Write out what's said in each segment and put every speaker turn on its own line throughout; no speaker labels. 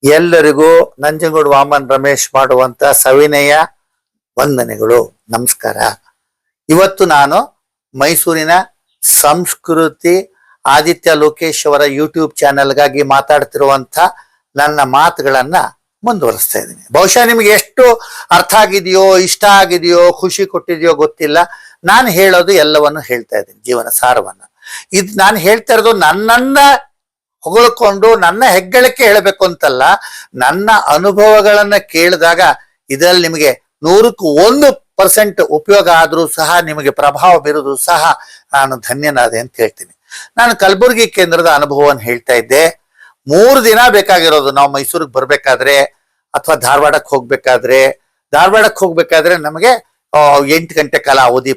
ಎಲ್ಲರಿಗೂ ನಂಜನಗೂಡು ವಾಮನ್ ರಮೇಶ್ ಮಾಡುವಂತ ಸವಿನಯ ವಂದನೆಗಳು. ನಮಸ್ಕಾರ. ಇವತ್ತು ನಾನು ಮೈಸೂರಿನ ಸಂಸ್ಕೃತಿ ಆದಿತ್ಯ ಲೋಕೇಶ್ ಅವರ ಯೂಟ್ಯೂಬ್ ಚಾನೆಲ್ಗಾಗಿ ಮಾತಾಡ್ತಿರುವಂತ ನನ್ನ ಮಾತುಗಳನ್ನ ಮುಂದುವರಿಸ್ತಾ ಇದ್ದೀನಿ. ಬಹುಶಃ ನಿಮ್ಗೆ ಎಷ್ಟು ಅರ್ಥ ಆಗಿದೆಯೋ, ಇಷ್ಟ ಆಗಿದೆಯೋ, ಖುಷಿ ಕೊಟ್ಟಿದೆಯೋ ಗೊತ್ತಿಲ್ಲ. ನಾನು ಹೇಳೋದು ಎಲ್ಲವನ್ನು ಹೇಳ್ತಾ ಇದ್ದೀನಿ, ಜೀವನ ಸಾರವನ್ನ. ಇದು ನಾನು ಹೇಳ್ತಾ ಇರೋದು ನನ್ನನ್ನ ಹೊಗಳ್ಕೊಂಡು ನನ್ನ ಹೆಗ್ಗಳಿಕೆ ಹೇಳಬೇಕು ಅಂತಲ್ಲ, ನನ್ನ ಅನುಭವಗಳನ್ನ ಕೇಳಿದಾಗ ಇದರಲ್ಲಿ ನಿಮಗೆ 100% ಉಪಯೋಗ ಆದ್ರೂ ಸಹ, ನಿಮಗೆ ಪ್ರಭಾವ ಬೀರೋದು ಸಹ ನಾನು ಧನ್ಯನಾದೆ ಅಂತ ಹೇಳ್ತೀನಿ. ನಾನು ಕಲಬುರಗಿ ಕೇಂದ್ರದ ಅನುಭವವನ್ನು ಹೇಳ್ತಾ ಇದ್ದೆ. 3 ದಿನ ಬೇಕಾಗಿರೋದು ನಾವು ಮೈಸೂರಿಗೆ ಬರ್ಬೇಕಾದ್ರೆ ಅಥವಾ ಧಾರವಾಡಕ್ಕೆ ಹೋಗ್ಬೇಕಾದ್ರೆ ನಮಗೆ 8 ಗಂಟೆ ಕಾಲ ಅವಧಿ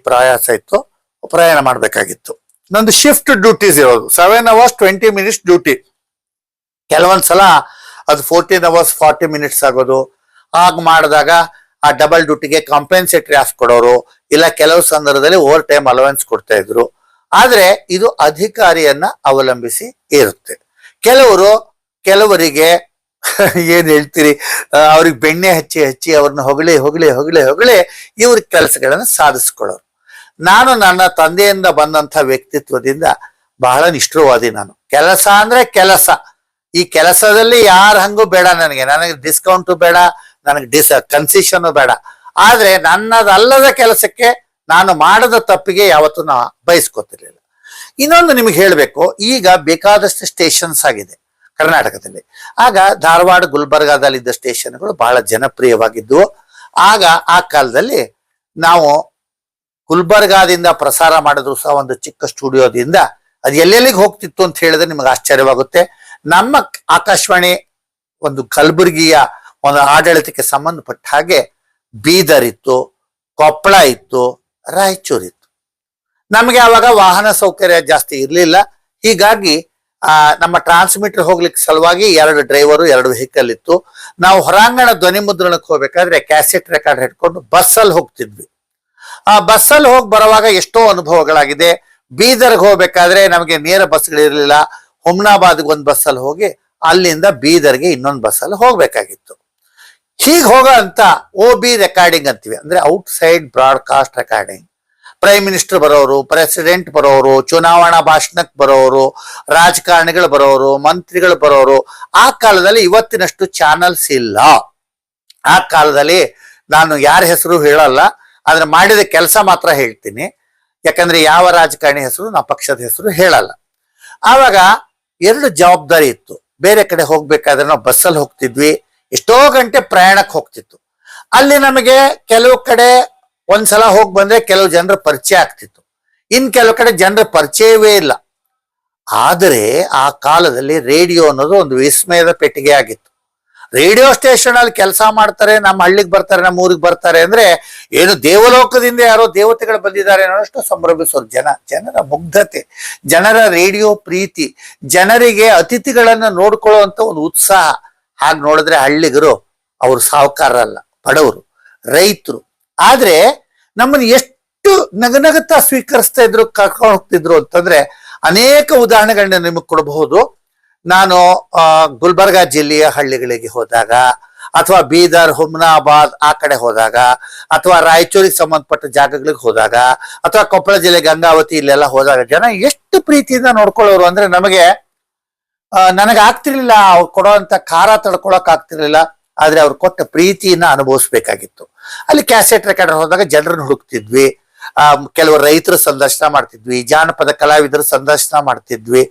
ಪ್ರಯಾಣ ಮಾಡ್ಬೇಕಾಗಿತ್ತು. ನಂದು ಶಿಫ್ಟ್ ಡ್ಯೂಟೀಸ್ ಇರೋದು 7 hours 20 minutes ಡ್ಯೂಟಿ. ಕೆಲವೊಂದ್ಸಲ ಅದು 14 hours 40 minutes ಆಗೋದು. ಹಾಗೆ ಮಾಡಿದಾಗ ಆ ಡಬಲ್ ಡ್ಯೂಟಿಗೆ ಕಾಂಪೆನ್ಸೇಟರಿ ಆಫ್ ಕೊಡೋರು, ಇಲ್ಲ ಕೆಲವು ಸಂದರ್ಭದಲ್ಲಿ ಓವರ್ ಟೈಮ್ ಅಲವೆನ್ಸ್ ಕೊಡ್ತಾ ಇದ್ರು. ಆದ್ರೆ ಇದು ಅಧಿಕಾರಿಯನ್ನ ಅವಲಂಬಿಸಿ ಇರುತ್ತೆ. ಕೆಲವರಿಗೆ ಏನ್ ಹೇಳ್ತೀರಿ, ಅವ್ರಿಗೆ ಬೆಣ್ಣೆ ಹಚ್ಚಿ ಅವ್ರನ್ನ ಹೊಗಳಿ ಇವ್ರ ಕೆಲಸಗಳನ್ನ ಸಾಧಿಸ್ಕೊಳ್ಳೋರು. ನಾನು ನನ್ನ ತಂದೆಯಿಂದ ಬಂದಂತ ವ್ಯಕ್ತಿತ್ವದಿಂದ ಬಹಳ ನಿಷ್ಠುರವಾದಿ. ನಾನು ಕೆಲಸ ಅಂದ್ರೆ ಕೆಲಸ. ಈ ಕೆಲಸದಲ್ಲಿ ಯಾರ ಹಂಗೂ ಬೇಡ, ನನಗೆ ಡಿಸ್ಕೌಂಟು ಬೇಡ, ನನಗೆ ಕನ್ಸೆಷನ್ ಬೇಡ. ಆದ್ರೆ ನನ್ನದಲ್ಲದ ಕೆಲಸಕ್ಕೆ ನಾನು ಮಾಡದ ತಪ್ಪಿಗೆ ಯಾವತ್ತೂ ನಾ ಬಯಸ್ಕೊತಿರ್ಲಿಲ್ಲ. ಇನ್ನೊಂದು ನಿಮ್ಗೆ ಹೇಳ್ಬೇಕು, ಈಗ ಬೇಕಾದಷ್ಟು ಸ್ಟೇಷನ್ಸ್ ಆಗಿದೆ ಕರ್ನಾಟಕದಲ್ಲಿ. ಆಗ ಧಾರವಾಡ ಗುಲ್ಬರ್ಗಾದಲ್ಲಿದ್ದ ಸ್ಟೇಷನ್ಗಳು ಬಹಳ ಜನಪ್ರಿಯವಾಗಿದ್ದವು. ಆಗ ಆ ಕಾಲದಲ್ಲಿ ನಾವು ಗುಲ್ಬರ್ಗಾದಿಂದ ಪ್ರಸಾರ ಮಾಡಿದ್ರು ಸಹ ಒಂದು ಚಿಕ್ಕ ಸ್ಟುಡಿಯೋದಿಂದ ಅದು ಎಲ್ಲೆಲ್ಲಿಗೆ ಹೋಗ್ತಿತ್ತು ಅಂತ ಹೇಳಿದ್ರೆ ನಿಮಗೆ ಆಶ್ಚರ್ಯವಾಗುತ್ತೆ. ನಮ್ಮ ಆಕಾಶವಾಣಿ ಒಂದು ಕಲಬುರಗಿಯ ಒಂದು ಆಡಳಿತಕ್ಕೆ ಸಂಬಂಧಪಟ್ಟ ಹಾಗೆ ಬೀದರ್ ಇತ್ತು, ಕೊಪ್ಪಳ ಇತ್ತು, ರಾಯಚೂರು ಇತ್ತು. ನಮಗೆ ಆವಾಗ ವಾಹನ ಸೌಕರ್ಯ ಜಾಸ್ತಿ ಇರಲಿಲ್ಲ. ಹೀಗಾಗಿ ನಮ್ಮ ಟ್ರಾನ್ಸ್ಮಿಟರ್ ಹೋಗ್ಲಿಕ್ಕೆ ಸಲುವಾಗಿ 2 ಡ್ರೈವರು 2 ವೆಹಿಕಲ್ ಇತ್ತು. ನಾವು ಹೊರಾಂಗಣ ಧ್ವನಿ ಮುದ್ರಣಕ್ಕೆ ಹೋಗ್ಬೇಕಾದ್ರೆ ಕ್ಯಾಸೆಟ್ ರೆಕಾರ್ಡ್ ಹಿಡ್ಕೊಂಡು ಬಸ್ಸಲ್ಲಿ ಹೋಗ್ತಿದ್ವಿ. ಆ ಬಸ್ಸಲ್ಲಿ ಹೋಗಿ ಬರುವಾಗ ಎಷ್ಟೋ ಅನುಭವಗಳಾಗಿದೆ. ಬೀದರ್ಗೆ ಹೋಗ್ಬೇಕಾದ್ರೆ ನಮಗೆ ನೇರ ಬಸ್ಗಳಿರ್ಲಿಲ್ಲ. ಹುಮ್ನಾಬಾದ್ಗೆ ಒಂದು ಬಸ್ಸಲ್ಲಿ ಹೋಗಿ ಅಲ್ಲಿಂದ ಬೀದರ್ಗೆ ಇನ್ನೊಂದು ಬಸ್ಸಲ್ಲಿ ಹೋಗ್ಬೇಕಾಗಿತ್ತು. ಹೀಗೆ ಹೋಗೋ ಅಂತ OB ರೆಕಾರ್ಡಿಂಗ್ ಅಂತೀವಿ, ಅಂದ್ರೆ outside broadcast recording. Prime minister ಬರೋರು, ಪ್ರೆಸಿಡೆಂಟ್ ಬರೋರು, ಚುನಾವಣಾ ಭಾಷಣಕ್ಕೆ ಬರೋರು, ರಾಜಕಾರಣಿಗಳು ಬರೋರು, ಮಂತ್ರಿಗಳು ಬರೋರು. ಆ ಕಾಲದಲ್ಲಿ ಇವತ್ತಿನಷ್ಟು ಚಾನಲ್ಸ್ ಇಲ್ಲ. ಆ ಕಾಲದಲ್ಲಿ ನಾನು ಯಾರ ಹೆಸರು ಹೇಳಲ್ಲ, ಆದ್ರೆ ಮಾಡಿದ ಕೆಲಸ ಮಾತ್ರ ಹೇಳ್ತೀನಿ. ಯಾಕಂದ್ರೆ ಯಾವ ರಾಜಕಾರಣಿ ಹೆಸರು, ನಾ ಪಕ್ಷದ ಹೆಸರು ಹೇಳಲ್ಲ. ಆವಾಗ 2 ಜವಾಬ್ದಾರಿ ಇತ್ತು. ಬೇರೆ ಕಡೆ ಹೋಗ್ಬೇಕಾದ್ರೆ ನಾವು ಬಸ್ಸಲ್ಲಿ ಹೋಗ್ತಿದ್ವಿ, ಎಷ್ಟೋ ಗಂಟೆ ಪ್ರಯಾಣಕ್ಕೆ ಹೋಗ್ತಿತ್ತು. ಅಲ್ಲಿ ನಮಗೆ ಕೆಲವು ಕಡೆ ಒಂದ್ಸಲ ಹೋಗಿ ಬಂದ್ರೆ ಕೆಲವು ಜನರ ಪರಿಚಯ ಆಗ್ತಿತ್ತು, ಕೆಲವು ಕಡೆ ಜನರ ಪರಿಚಯವೇ ಇಲ್ಲ. ಆದರೆ ಆ ಕಾಲದಲ್ಲಿ ರೇಡಿಯೋ ಅನ್ನೋದು ಒಂದು ವಿಸ್ಮಯದ ಪೆಟ್ಟಿಗೆ ಆಗಿತ್ತು. ರೇಡಿಯೋ ಸ್ಟೇಷನ್ ಅಲ್ಲಿ ಕೆಲಸ ಮಾಡ್ತಾರೆ, ನಮ್ಮ ಹಳ್ಳಿಗೆ ಬರ್ತಾರೆ, ನಮ್ಮ ಊರಿಗೆ ಬರ್ತಾರೆ ಅಂದ್ರೆ ಏನು ದೇವಲೋಕದಿಂದ ಯಾರೋ ದೇವತೆಗಳು ಬಂದಿದ್ದಾರೆ ಅನ್ನೋಷ್ಟು ಸಂಭ್ರಮಿಸೋರು. ಜನರ ಮುಗ್ಧತೆ, ಜನರ ರೇಡಿಯೋ ಪ್ರೀತಿ, ಜನರಿಗೆ ಅತಿಥಿಗಳನ್ನ ನೋಡ್ಕೊಳ್ಳುವಂತ ಒಂದು ಉತ್ಸಾಹ. ಹಾಗೆ ನೋಡಿದ್ರೆ ಹಳ್ಳಿಗರು ಅವ್ರು ಸಾಹುಕಾರರಲ್ಲ, ಬಡವರು, ರೈತರು. ಆದ್ರೆ ನಮ್ಮನ್ನು ಎಷ್ಟು ನಗನಗುತ್ತಾ ಸ್ವೀಕರಿಸ್ತಾ ಇದ್ರು, ಕರ್ಕೊಂಡು ಹೋಗ್ತಿದ್ರು ಅಂತಂದ್ರೆ ಅನೇಕ ಉದಾಹರಣೆಗಳನ್ನ ನಿಮಗೆ ಕೊಡಬಹುದು. ನಾನು ಗುಲ್ಬರ್ಗಾ ಜಿಲ್ಲೆಯ ಹಳ್ಳಿಗಳಿಗೆ ಹೋದಾಗ, ಅಥವಾ ಬೀದರ್, ಹುಮ್ನಾಬಾದ್ ಆ ಕಡೆ ಹೋದಾಗ, ಅಥವಾ ರಾಯಚೂರಿಗೆ ಸಂಬಂಧಪಟ್ಟ ಜಾಗಗಳಿಗೆ ಹೋದಾಗ, ಅಥವಾ ಕೊಪ್ಪಳ ಜಿಲ್ಲೆ ಗಂಗಾವತಿ ಇಲ್ಲೆಲ್ಲ ಹೋದಾಗ ಜನ ಎಷ್ಟು ಪ್ರೀತಿಯಿಂದ ನೋಡ್ಕೊಳ್ಳೋರು ಅಂದ್ರೆ ನನಗೆ ಆಗ್ತಿರ್ಲಿಲ್ಲ. ಅವ್ರು ಕೊಡೋಂತ ಖಾರ ತಡ್ಕೊಳಕ್ ಆಗ್ತಿರ್ಲಿಲ್ಲ. ಆದ್ರೆ ಅವ್ರು ಕೊಟ್ಟ ಪ್ರೀತಿಯನ್ನ ಅನುಭವಿಸ್ಬೇಕಾಗಿತ್ತು. ಅಲ್ಲಿ ಕ್ಯಾಸೆಟ್ ರೆಕಾರ್ಡರ್ ಹೋದಾಗ ಜನರನ್ನ ಹುಡುಕ್ತಿದ್ವಿ. ಕೆಲವು ರೈತರ ಸಂದರ್ಶನ ಮಾಡ್ತಿದ್ವಿ, ಜಾನಪದ ಕಲಾವಿದರ ಸಂದರ್ಶನ ಮಾಡ್ತಿದ್ವಿ.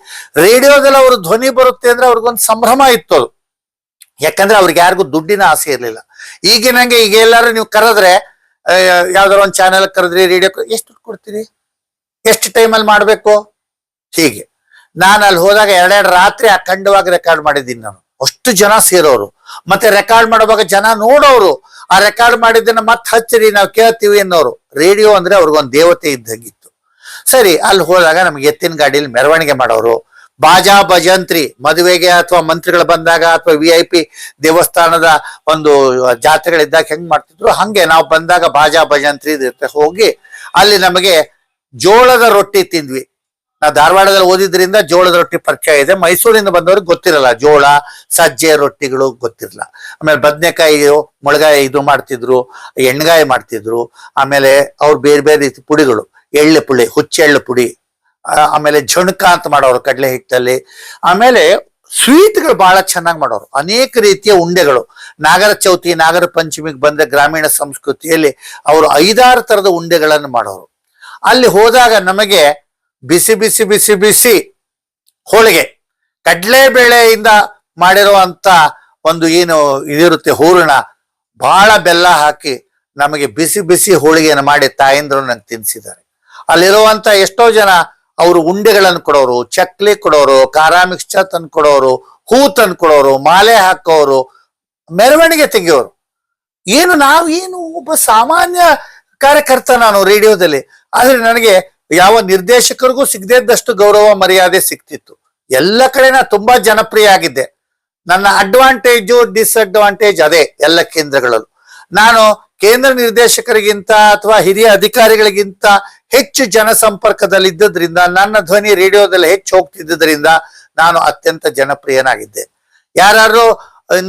ರೇಡಿಯೋದಲ್ಲಿ ಅವ್ರ ಧ್ವನಿ ಬರುತ್ತೆ ಅಂದ್ರೆ ಅವ್ರಿಗೊಂದು ಸಂಭ್ರಮ ಇತ್ತು ಅದು. ಯಾಕಂದ್ರೆ ಅವ್ರಿಗೆ ಯಾರಿಗೂ ದುಡ್ಡಿನ ಆಸೆ ಇರ್ಲಿಲ್ಲ. ಈಗಿನಂಗೆ ಈಗ ಎಲ್ಲಾರು ನೀವು ಕರೆದ್ರೆ, ಯಾವ್ದಾರ ಒಂದು ಚಾನೆಲ್ ಕರೆದ್ರಿ, ರೇಡಿಯೋ ಎಷ್ಟು ದುಡ್ಡು ಕೊಡ್ತೀರಿ, ಎಷ್ಟು ಟೈಮಲ್ಲಿ ಮಾಡ್ಬೇಕು, ಹೀಗೆ. ನಾನು ಅಲ್ಲಿ ಹೋದಾಗ 2 ರಾತ್ರಿ ಅಖಂಡವಾಗಿ ರೆಕಾರ್ಡ್ ಮಾಡಿದ್ದೀನಿ ನಾನು. ಅಷ್ಟು ಜನ ಸೇರೋರು, ಮತ್ತೆ ರೆಕಾರ್ಡ್ ಮಾಡುವಾಗ ಜನ ನೋಡೋರು. ಆ ರೆಕಾರ್ಡ್ ಮಾಡಿದ್ದನ್ನ ಮತ್ತೆ ಹಚ್ಚಿರಿ, ನಾವು ಕೇಳ್ತೀವಿ ಅನ್ನೋರು. ರೇಡಿಯೋ ಅಂದ್ರೆ ಅವ್ರಿಗೊಂದು ದೇವತೆ ಇದ್ದಂಗಿತ್ತು. ಸರಿ, ಅಲ್ಲಿ ಹೋದಾಗ ನಮ್ಗೆ ಎತ್ತಿನ ಗಾಡಿಯಲ್ಲಿ ಮೆರವಣಿಗೆ ಮಾಡೋರು, ಬಾಜಾ ಭಜಂತ್ರಿ, ಮದುವೆಗೆ ಅಥವಾ ಮಂತ್ರಿಗಳು ಬಂದಾಗ ಅಥವಾ VIP ದೇವಸ್ಥಾನದ ಒಂದು ಜಾತ್ರೆಗಳಿದ್ದಾಗ ಹೆಂಗ್ ಮಾಡ್ತಿದ್ರು, ಹಂಗೆ ನಾವು ಬಂದಾಗ ಬಾಜಾ ಭಜಂತ್ರಿ ಹೋಗಿ ಅಲ್ಲಿ ನಮಗೆ ಜೋಳದ ರೊಟ್ಟಿ ತಿಂದ್ವಿ. ನಾ ಧಾರವಾಡದಲ್ಲಿ ಓದಿದ್ರಿಂದ ಜೋಳದ ರೊಟ್ಟಿ ಪರಿಚಯ ಇದೆ. ಮೈಸೂರಿಂದ ಬಂದವ್ರಿಗೆ ಗೊತ್ತಿರಲ್ಲ, ಜೋಳ ಸಜ್ಜೆ ರೊಟ್ಟಿಗಳು ಗೊತ್ತಿರಲ್ಲ. ಆಮೇಲೆ ಬದನೆಕಾಯಿ ಮೊಳಗಾಯಿ ಇದು ಮಾಡ್ತಿದ್ರು, ಎಣ್ಣೆಗಾಯಿ ಮಾಡ್ತಿದ್ರು. ಆಮೇಲೆ ಅವ್ರು ಬೇರೆ ಬೇರೆ ರೀತಿ ಪುಡಿಗಳು, ಎಳ್ಳು ಪುಡಿ, ಹುಚ್ಚೆಳ್ಳು ಪುಡಿ, ಆಮೇಲೆ ಜುಣಕ ಅಂತ ಮಾಡೋರು ಕಡಲೆ ಹಿಟ್ಟಲ್ಲಿ. ಆಮೇಲೆ ಸ್ವೀಟ್ಗಳು ಬಹಳ ಚೆನ್ನಾಗಿ ಮಾಡೋರು, ಅನೇಕ ರೀತಿಯ ಉಂಡೆಗಳು. ನಾಗರ ಚೌತಿ, ನಾಗರ ಪಂಚಮಿಗೆ ಬಂದ್ರೆ ಗ್ರಾಮೀಣ ಸಂಸ್ಕೃತಿಯಲ್ಲಿ ಅವರು 5-6 ತರದ ಉಂಡೆಗಳನ್ನು ಮಾಡೋರು. ಅಲ್ಲಿ ಹೋದಾಗ ನಮಗೆ ಬಿಸಿ ಬಿಸಿ ಬಿಸಿ ಬಿಸಿ ಹೋಳಿಗೆ, ಕಡಲೆಬೇಳೆಯಿಂದ ಮಾಡಿರುವಂತ ಒಂದು ಏನು ಇದಿರುತ್ತೆ ಹೂರಣ, ಬಹಳ ಬೆಲ್ಲ ಹಾಕಿ ನಮಗೆ ಬಿಸಿ ಬಿಸಿ ಹೋಳಿಗೆಯನ್ನು ಮಾಡಿ ತಾಯಂದ್ರು ನಂಗೆ ತಿನ್ನಿಸಿದ್ದಾರೆ. ಅಲ್ಲಿರುವಂತ ಎಷ್ಟೋ ಜನ ಅವರು ಉಂಡೆಗಳನ್ನು ಕೊಡೋರು, ಚಕ್ಲಿ ಕೊಡೋರು, ಖಾರ ಮಿಕ್ಸ್ಚರ್ ತಂದು ಕೊಡೋರು, ಹೂ ತಂದು ಕೊಡೋರು, ಮಾಲೆ ಹಾಕೋರು, ಮೆರವಣಿಗೆ ತೆಗೆಯೋರು. ನಾವೇನು ಒಬ್ಬ ಸಾಮಾನ್ಯ ಕಾರ್ಯಕರ್ತ ನಾನು ರೇಡಿಯೋದಲ್ಲಿ. ಆದ್ರೆ ನನಗೆ ಯಾವ ನಿರ್ದೇಶಕರಿಗೂ ಸಿಗದೇ ಇದ್ದಷ್ಟು ಗೌರವ ಮರ್ಯಾದೆ ಸಿಕ್ತಿತ್ತು. ಎಲ್ಲ ಕಡೆ ನಾ ತುಂಬಾ ಜನಪ್ರಿಯ ಆಗಿದ್ದೆ. ನನ್ನ ಅಡ್ವಾಂಟೇಜು ಡಿಸ್ಅಡ್ವಾಂಟೇಜ್ ಅದೇ ಎಲ್ಲ ಕೇಂದ್ರಗಳಲ್ಲೂ. ನಾನು ಕೇಂದ್ರ ನಿರ್ದೇಶಕರಿಗಿಂತ ಅಥವಾ ಹಿರಿಯ ಅಧಿಕಾರಿಗಳಿಗಿಂತ ಹೆಚ್ಚು ಜನಸಂಪರ್ಕದಲ್ಲಿದ್ದರಿಂದ, ನನ್ನ ಧ್ವನಿ ರೇಡಿಯೋದಲ್ಲಿ ಹೆಚ್ಚು ಹೋಗ್ತಿದ್ದರಿಂದ ನಾನು ಅತ್ಯಂತ ಜನಪ್ರಿಯನಾಗಿದ್ದೆ. ಯಾರು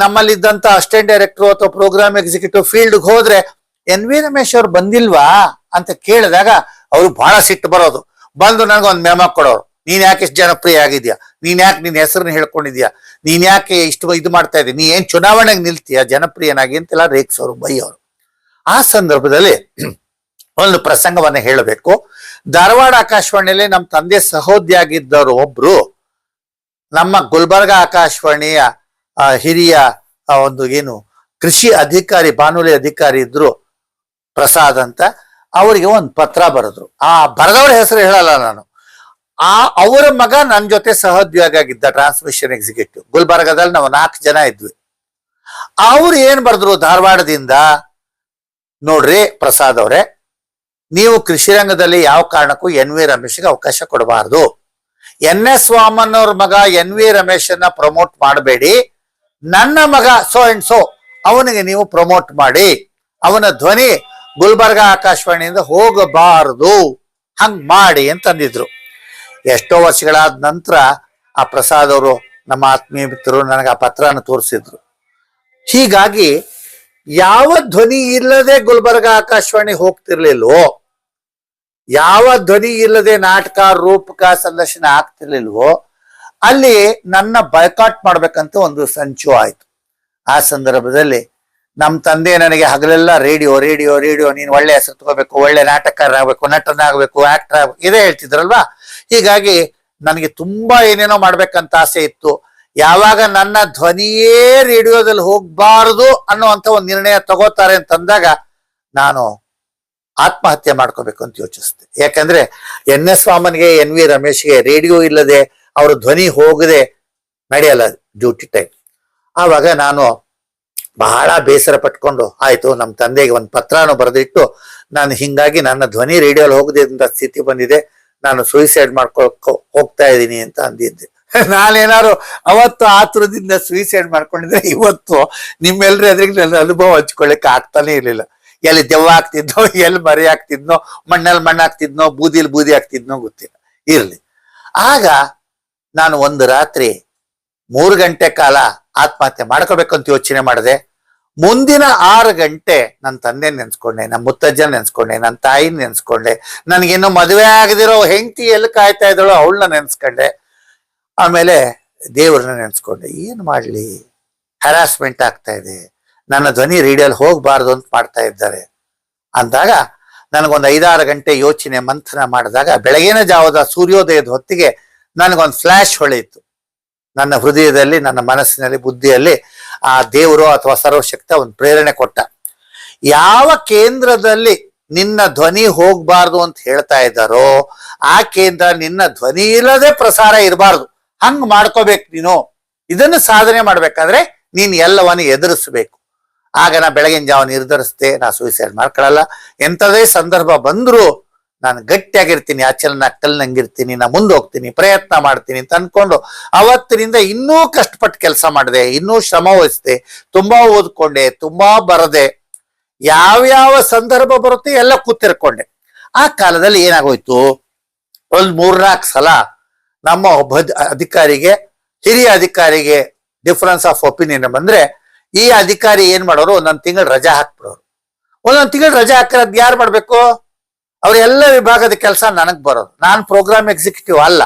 ನಮ್ಮಲ್ಲಿದ್ದಂತ ಅಸಿಸ್ಟೆಂಟ್ ಡೈರೆಕ್ಟರ್ ಅಥವಾ ಪ್ರೋಗ್ರಾಮ್ ಎಕ್ಸಿಕ್ಯೂಟಿವ್ ಫೀಲ್ಡ್ಗೆ ಹೋದ್ರೆ ಎನ್ ವಿ ರಮೇಶ್ ಅವ್ರು ಬಂದಿಲ್ವಾ ಅಂತ ಕೇಳಿದಾಗ ಅವರು ಬಹಳ ಸಿಟ್ಟು ಬರೋದು. ಬಂದು ನನಗೊಂದು ಮೆಮೊ ಕೊಡೋರು, ನೀನ್ ಯಾಕೆ ಇಷ್ಟು ಜನಪ್ರಿಯ ಆಗಿದ್ಯಾ, ನೀನ್ ಯಾಕೆ ನಿನ್ನ ಹೆಸರನ್ನ ಹೇಳ್ಕೊಂಡಿದ್ಯಾ, ನೀನ್ ಯಾಕೆ ಇಷ್ಟು ಇದು ಮಾಡ್ತಾ ಇದ್ದೀಯ, ನೀ ಏನ್ ಚುನಾವಣೆಗೆ ನಿಲ್ತೀಯ ಜನಪ್ರಿಯನಾಗಿ ಅಂತೆಲ್ಲ ರೇಗಿಸೋರು, ಬೈಯೋರು. ಆ ಸಂದರ್ಭದಲ್ಲಿ ಒಂದು ಪ್ರಸಂಗವನ್ನ ಹೇಳಬೇಕು. ಧಾರವಾಡ ಆಕಾಶವಾಣಿಯಲ್ಲಿ ನಮ್ಮ ತಂದೆ ಸಹೋದ್ಯೋಗಿದ್ದವರು ಒಬ್ರು ನಮ್ಮ ಗುಲ್ಬರ್ಗ ಆಕಾಶವಾಣಿಯ ಹಿರಿಯ ಒಂದು ಏನು ಕೃಷಿ ಅಧಿಕಾರಿ, ಬಾನುಲಿ ಅಧಿಕಾರಿ ಇದ್ರು, ಪ್ರಸಾದ್ ಅಂತ. ಅವರಿಗೆ ಒಂದು ಪತ್ರ ಬರೆದ್ರು. ಆ ಬರೆದವ್ರ ಹೆಸರು ಹೇಳಲ್ಲ ನಾನು. ಅವರ ಮಗ ನನ್ನ ಜೊತೆ ಸಹೋದ್ಯೋಗಿ ಆಗಿದ್ದ, ಟ್ರಾನ್ಸ್ಮಿಷನ್ ಎಕ್ಸಿಕ್ಯೂಟಿವ್. ಗುಲ್ಬರ್ಗದಲ್ಲಿ ನಾವು 4 ಜನ ಇದ್ವಿ. ಅವ್ರು ಏನ್ ಬರೆದ್ರು ಧಾರವಾಡದಿಂದ, ನೋಡ್ರಿ ಪ್ರಸಾದ್ ಅವರೇ, ನೀವು ಕೃಷಿ ರಂಗದಲ್ಲಿ ಯಾವ ಕಾರಣಕ್ಕೂ ಎನ್ ವಿ ರಮೇಶ್ಗೆ ಅವಕಾಶ ಕೊಡಬಾರ್ದು. ಎನ್ ಎಸ್ ವಾಮನ್ ಅವ್ರ ಮಗ ಎನ್ ವಿ ರಮೇಶನ್ನ ಪ್ರಮೋಟ್ ಮಾಡಬೇಡಿ. ನನ್ನ ಮಗ ಸೋ ಅಂಡ್ ಸೋ ಅವನಿಗೆ ನೀವು ಪ್ರಮೋಟ್ ಮಾಡಿ. ಅವನ ಧ್ವನಿ ಗುಲ್ಬರ್ಗ ಆಕಾಶವಾಣಿಯಿಂದ ಹೋಗಬಾರದು, ಹಂಗ್ ಮಾಡಿ ಅಂತಂದಿದ್ರು. ಎಷ್ಟೋ ವರ್ಷಗಳಾದ ನಂತರ ಆ ಪ್ರಸಾದ್ ಅವರು, ನಮ್ಮ ಆತ್ಮೀಯ ಮಿತ್ರರು, ನನಗೆ ಆ ಪತ್ರನ ತೋರಿಸಿದ್ರು. ಹೀಗಾಗಿ ಯಾವ ಧ್ವನಿ ಇಲ್ಲದೆ ಗುಲ್ಬರ್ಗ ಆಕಾಶವಾಣಿ ಹೋಗ್ತಿರ್ಲಿಲ್ವೋ, ಯಾವ ಧ್ವನಿ ಇಲ್ಲದೆ ನಾಟಕ, ರೂಪಕ, ಸಂದರ್ಶನ ಆಗ್ತಿರ್ಲಿಲ್ವೋ, ಅಲ್ಲಿ ನನ್ನ ಬಾಯ್ಕಾಟ್ ಮಾಡ್ಬೇಕಂತ ಒಂದು ಸಂಚು ಆಯ್ತು. ಆ ಸಂದರ್ಭದಲ್ಲಿ ನಮ್ಮ ತಂದೆ ನನಗೆ ಹಗಲೆಲ್ಲ ರೇಡಿಯೋ ರೇಡಿಯೋ ರೇಡಿಯೋ, ನೀನು ಒಳ್ಳೆ ಹೆಸರು ತಗೋಬೇಕು, ಒಳ್ಳೆ ನಾಟಕರಾಗಬೇಕು, ನಟನಾಗಬೇಕು, ಆಕ್ಟರ್ ಆಗಬೇಕು, ಇದೇ ಹೇಳ್ತಿದ್ರಲ್ವಾ. ಹೀಗಾಗಿ ನನಗೆ ತುಂಬಾ ಏನೇನೋ ಮಾಡ್ಬೇಕಂತ ಆಸೆ ಇತ್ತು. ಯಾವಾಗ ನನ್ನ ಧ್ವನಿಯೇ ರೇಡಿಯೋದಲ್ಲಿ ಹೋಗ್ಬಾರದು ಅನ್ನುವಂಥ ಒಂದು ನಿರ್ಣಯ ತಗೋತಾರೆ ಅಂತಂದಾಗ ನಾನು ಆತ್ಮಹತ್ಯೆ ಮಾಡ್ಕೋಬೇಕು ಅಂತ ಯೋಚಿಸ್ತೆ. ಯಾಕಂದ್ರೆ ಎನ್ ಎಸ್ ವಾಮನ್ಗೆ, ಎನ್ ವಿ ರಮೇಶ್ಗೆ ರೇಡಿಯೋ ಇಲ್ಲದೆ ಅವ್ರ ಧ್ವನಿ ಹೋಗದೆ ನಡೆಯಲ್ಲ ಡ್ಯೂಟಿ ಟೈಮ್. ಆವಾಗ ನಾನು ಬಹಳ ಬೇಸರ ಪಟ್ಕೊಂಡು, ಆಯ್ತು ನಮ್ಮ ತಂದೆಗೆ ಒಂದು ಪತ್ರನೂ ಬರೆದಿಟ್ಟು, ನಾನು ಹಿಂಗಾಗಿ ನನ್ನ ಧ್ವನಿ ರೇಡಿಯೋಲ್ಲಿ ಹೋಗದೆ ಅಂತ ಸ್ಥಿತಿ ಬಂದಿದೆ, ನಾನು ಸೂಯಿಸೈಡ್ ಹೋಗ್ತಾ ಇದ್ದೀನಿ ಅಂತ ಅಂದಿದ್ದೆ. ನಾನೇನಾದ್ರು ಅವತ್ತು ಆತುರದಿಂದ ಸೂಯಿಸೈಡ್ ಮಾಡ್ಕೊಂಡಿದ್ರೆ ಇವತ್ತು ನಿಮ್ಮೆಲ್ಲರೂ ಎದುರಿಗೆ ನನ್ನ ಅನುಭವ ಹಂಚ್ಕೊಳ್ಳಿಕ್ಕೆ ಆಗ್ತಾನೆ ಇರ್ಲಿಲ್ಲ. ಎಲ್ಲಿ ದೆವ್ವ ಆಗ್ತಿದ್ನೋ, ಎಲ್ಲಿ ಮರಿ ಆಗ್ತಿದ್ನೋ, ಮಣ್ಣಲ್ಲಿ ಮಣ್ಣು ಆಗ್ತಿದ್ನೋ, ಬೂದಿಲಿ ಬೂದಿ ಆಗ್ತಿದ್ನೋ ಗೊತ್ತಿಲ್ಲ. ಇರ್ಲಿ. ಆಗ ನಾನು ಒಂದು ರಾತ್ರಿ 3 ಗಂಟೆ ಕಾಲ ಆತ್ಮಹತ್ಯೆ ಮಾಡ್ಕೋಬೇಕಂತ ಯೋಚನೆ ಮಾಡಿದೆ. ಮುಂದಿನ 6 ಗಂಟೆ ನನ್ನ ತಂದೆ ನೆನ್ಸ್ಕೊಂಡೆ, ನಮ್ಮ ಮುತ್ತಜ್ಜನ ನೆನ್ಸ್ಕೊಂಡೆ, ನನ್ನ ತಾಯಿನ ನೆನ್ಸ್ಕೊಂಡೆ, ನನಗಿನ್ನು ಮದುವೆ ಆಗದಿರೋ ಹೆಂಡತಿ ಎಲ್ಲಿ ಕಾಯ್ತಾ ಇದ್ದಳೋ ಅವಳನ್ನ ನೆನ್ಸ್ಕೊಂಡೆ. ಆಮೇಲೆ ದೇವ್ರನ್ನ ನೆನ್ಸ್ಕೊಂಡೆ. ಏನ್ ಮಾಡ್ಲಿ, ಹ್ಯಾರಾಸ್ಮೆಂಟ್ ಆಗ್ತಾ ಇದೆ, ನನ್ನ ಧ್ವನಿ ರೇಡಿಯೋಲ್ಲಿ ಹೋಗ್ಬಾರ್ದು ಅಂತ ಮಾಡ್ತಾ ಇದ್ದಾರೆ ಅಂದಾಗ ನನಗೊಂದು 5-6 ಗಂಟೆ ಯೋಚನೆ ಮಂಥನ ಮಾಡಿದಾಗ ಬೆಳಗಿನ ಜಾವದ ಸೂರ್ಯೋದಯದ ಹೊತ್ತಿಗೆ ನನಗೊಂದು ಫ್ಲಾಶ್ ಹೊಳೆಯಿತು. ನನ್ನ ಹೃದಯದಲ್ಲಿ, ನನ್ನ ಮನಸ್ಸಿನಲ್ಲಿ, ಬುದ್ಧಿಯಲ್ಲಿ ಆ ದೇವರು ಅಥವಾ ಸರ್ವಶಕ್ತ ಒಂದು ಪ್ರೇರಣೆ ಕೊಟ್ಟ. ಯಾವ ಕೇಂದ್ರದಲ್ಲಿ ನಿನ್ನ ಧ್ವನಿ ಹೋಗ್ಬಾರ್ದು ಅಂತ ಹೇಳ್ತಾ ಇದ್ದಾರೋ ಆ ಕೇಂದ್ರ ನಿನ್ನ ಧ್ವನಿ ಇಲ್ಲದೆ ಪ್ರಸಾರ ಇರಬಾರ್ದು. ಹಂಗ್ ಮಾಡ್ಕೋಬೇಕು ನೀನು. ಇದನ್ನು ಸಾಧನೆ ಮಾಡ್ಬೇಕಾದ್ರೆ ನೀನ್ ಎಲ್ಲವನ್ನು ಎದುರಿಸ್ಬೇಕು. ಆಗ ನಾ ಬೆಳಗಿನ ಜಾವ ನಿರ್ಧರಿಸ್ದೆ, ನಾ ಸೂಸೈಡ್ ಮಾಡ್ಕೊಳ್ಳಲ್ಲ. ಎಂಥದೇ ಸಂದರ್ಭ ಬಂದ್ರು ನಾನು ಗಟ್ಟಿಯಾಗಿರ್ತೀನಿ, ಆಚೆಲ್ಲ ಕಲ್ಲಂಗಿರ್ತೀನಿ, ನಾ ಮುಂದೆ ಹೋಗ್ತೀನಿ, ಪ್ರಯತ್ನ ಮಾಡ್ತೀನಿ ಅಂತ ಅನ್ಕೊಂಡು ಅವತ್ತಿನಿಂದ ಇನ್ನೂ ಕಷ್ಟಪಟ್ಟು ಕೆಲಸ ಮಾಡಿದೆ, ಇನ್ನೂ ಶ್ರಮ ವಹಿಸಿದೆ, ತುಂಬಾ ಓದ್ಕೊಂಡೆ, ತುಂಬಾ ಬರದೆ, ಯಾವ್ಯಾವ ಸಂದರ್ಭ ಬರುತ್ತೆ ಎಲ್ಲ ಕೂತಿರ್ಕೊಂಡೆ. ಆ ಕಾಲದಲ್ಲಿ ಏನಾಗೋಯ್ತು, ಒಂದು 3-4 ಸಲ ನಮ್ಮ ಒಬ್ಬ ಅಧಿಕಾರಿಗೆ, ಹಿರಿಯ ಅಧಿಕಾರಿಗೆ ಡಿಫರೆನ್ಸ್ ಆಫ್ ಒಪಿನಿಯನ್ ಬಂದ್ರೆ ಈ ಅಧಿಕಾರಿ ಏನ್ ಮಾಡೋರು, ಒಂದೊಂದು ತಿಂಗಳು ರಜಾ ಹಾಕ್ಬಿಡೋರು. ಒಂದೊಂದು ತಿಂಗಳು ರಜಾ ಹಾಕಿರೋದು ಯಾರು ಮಾಡ್ಬೇಕು? ಅವ್ರೆಲ್ಲ ವಿಭಾಗದ ಕೆಲಸ ನನಗ್ ಬರೋದು. ನಾನು ಪ್ರೋಗ್ರಾಮ್ ಎಕ್ಸಿಕ್ಯೂಟಿವ್ ಅಲ್ಲ,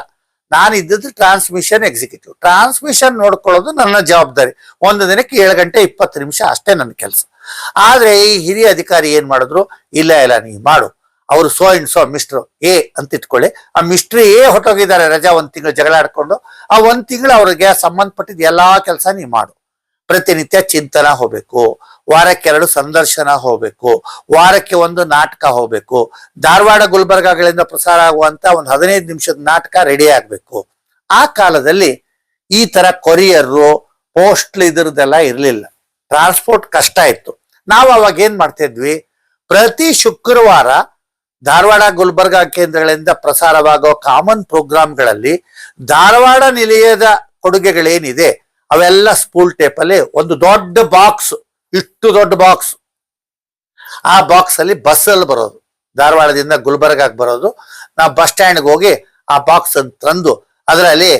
ನಾನು ಇದ್ದದ್ದು ಟ್ರಾನ್ಸ್ಮಿಷನ್ ಎಕ್ಸಿಕ್ಯೂಟಿವ್. ಟ್ರಾನ್ಸ್ಮಿಷನ್ ನೋಡ್ಕೊಳ್ಳೋದು ನನ್ನ ಜವಾಬ್ದಾರಿ. ಒಂದು ದಿನಕ್ಕೆ 7 ಗಂಟೆ 20 ನಿಮಿಷ ಅಷ್ಟೇ ನನ್ನ ಕೆಲಸ. ಆದ್ರೆ ಈ ಹಿರಿಯ ಅಧಿಕಾರಿ ಏನ್ ಮಾಡಿದ್ರು, ಇಲ್ಲ ನೀ ಮಾಡು, ಅವರು so and so mister A ಅಂತ ಇಟ್ಕೊಳ್ಳಿ. ಆ ಮಿಸ್ಟರ್ ಎ ಹೊಟ್ಟೋಗಿದ್ದಾರೆ ರಜಾ, 1 ತಿಂಗಳು ಜಗಳ ಆಡ್ಕೊಂಡು. ಆ 1 ತಿಂಗಳು ಅವ್ರಿಗೆ ಸಂಬಂಧಪಟ್ಟಿದ ಎಲ್ಲಾ ಕೆಲಸ ನೀ ಮಾಡು. ಪ್ರತಿನಿತ್ಯ ಚಿಂತನ ಹೋಗ್ಬೇಕು, ವಾರಕ್ಕೆ 2 ಸಂದರ್ಶನ ಹೋಗ್ಬೇಕು, ವಾರಕ್ಕೆ 1 ನಾಟಕ ಹೋಗ್ಬೇಕು, ಧಾರವಾಡ ಗುಲ್ಬರ್ಗಾಗಳಿಂದ ಪ್ರಸಾರ ಆಗುವಂತ ಒಂದು 15 ನಿಮಿಷದ ನಾಟಕ ರೆಡಿ ಆಗ್ಬೇಕು. ಆ ಕಾಲದಲ್ಲಿ ಈ ತರ ಕೊರಿಯರು, ಪೋಸ್ಟ್ ಇದ್ರದ್ದೆಲ್ಲ ಇರ್ಲಿಲ್ಲ. ಟ್ರಾನ್ಸ್ಪೋರ್ಟ್ ಕಷ್ಟ ಇತ್ತು. ನಾವು ಅವಾಗ ಏನ್ ಮಾಡ್ತಾ ಇದ್ವಿ, ಪ್ರತಿ ಶುಕ್ರವಾರ ಧಾರವಾಡ ಗುಲ್ಬರ್ಗಾ ಕೇಂದ್ರಗಳಿಂದ ಪ್ರಸಾರವಾಗೋ ಕಾಮನ್ ಪ್ರೋಗ್ರಾಮ್ಗಳಲ್ಲಿ ಧಾರವಾಡ ನಿಲಯದ ಕೊಡುಗೆಗಳೇನಿದೆ ಅವೆಲ್ಲ ಸ್ಪೂಲ್ ಟೇಪ್ ಅಲ್ಲಿ ಒಂದು ದೊಡ್ಡ ಬಾಕ್ಸ್, ಇಷ್ಟು ದೊಡ್ಡ ಬಾಕ್ಸ್, ಆ ಬಾಕ್ಸ್ ಅಲ್ಲಿ ಬಸ್ ಅಲ್ಲಿ ಬರೋದು, ಧಾರವಾಡದಿಂದ ಗುಲ್ಬರ್ಗಾಗ್ ಬರೋದು. ನಾವು ಬಸ್ ಸ್ಟ್ಯಾಂಡ್ಗೆ ಹೋಗಿ ಆ ಬಾಕ್ಸ್ ಅಂತ ತಂದು ಅದರಲ್ಲಿ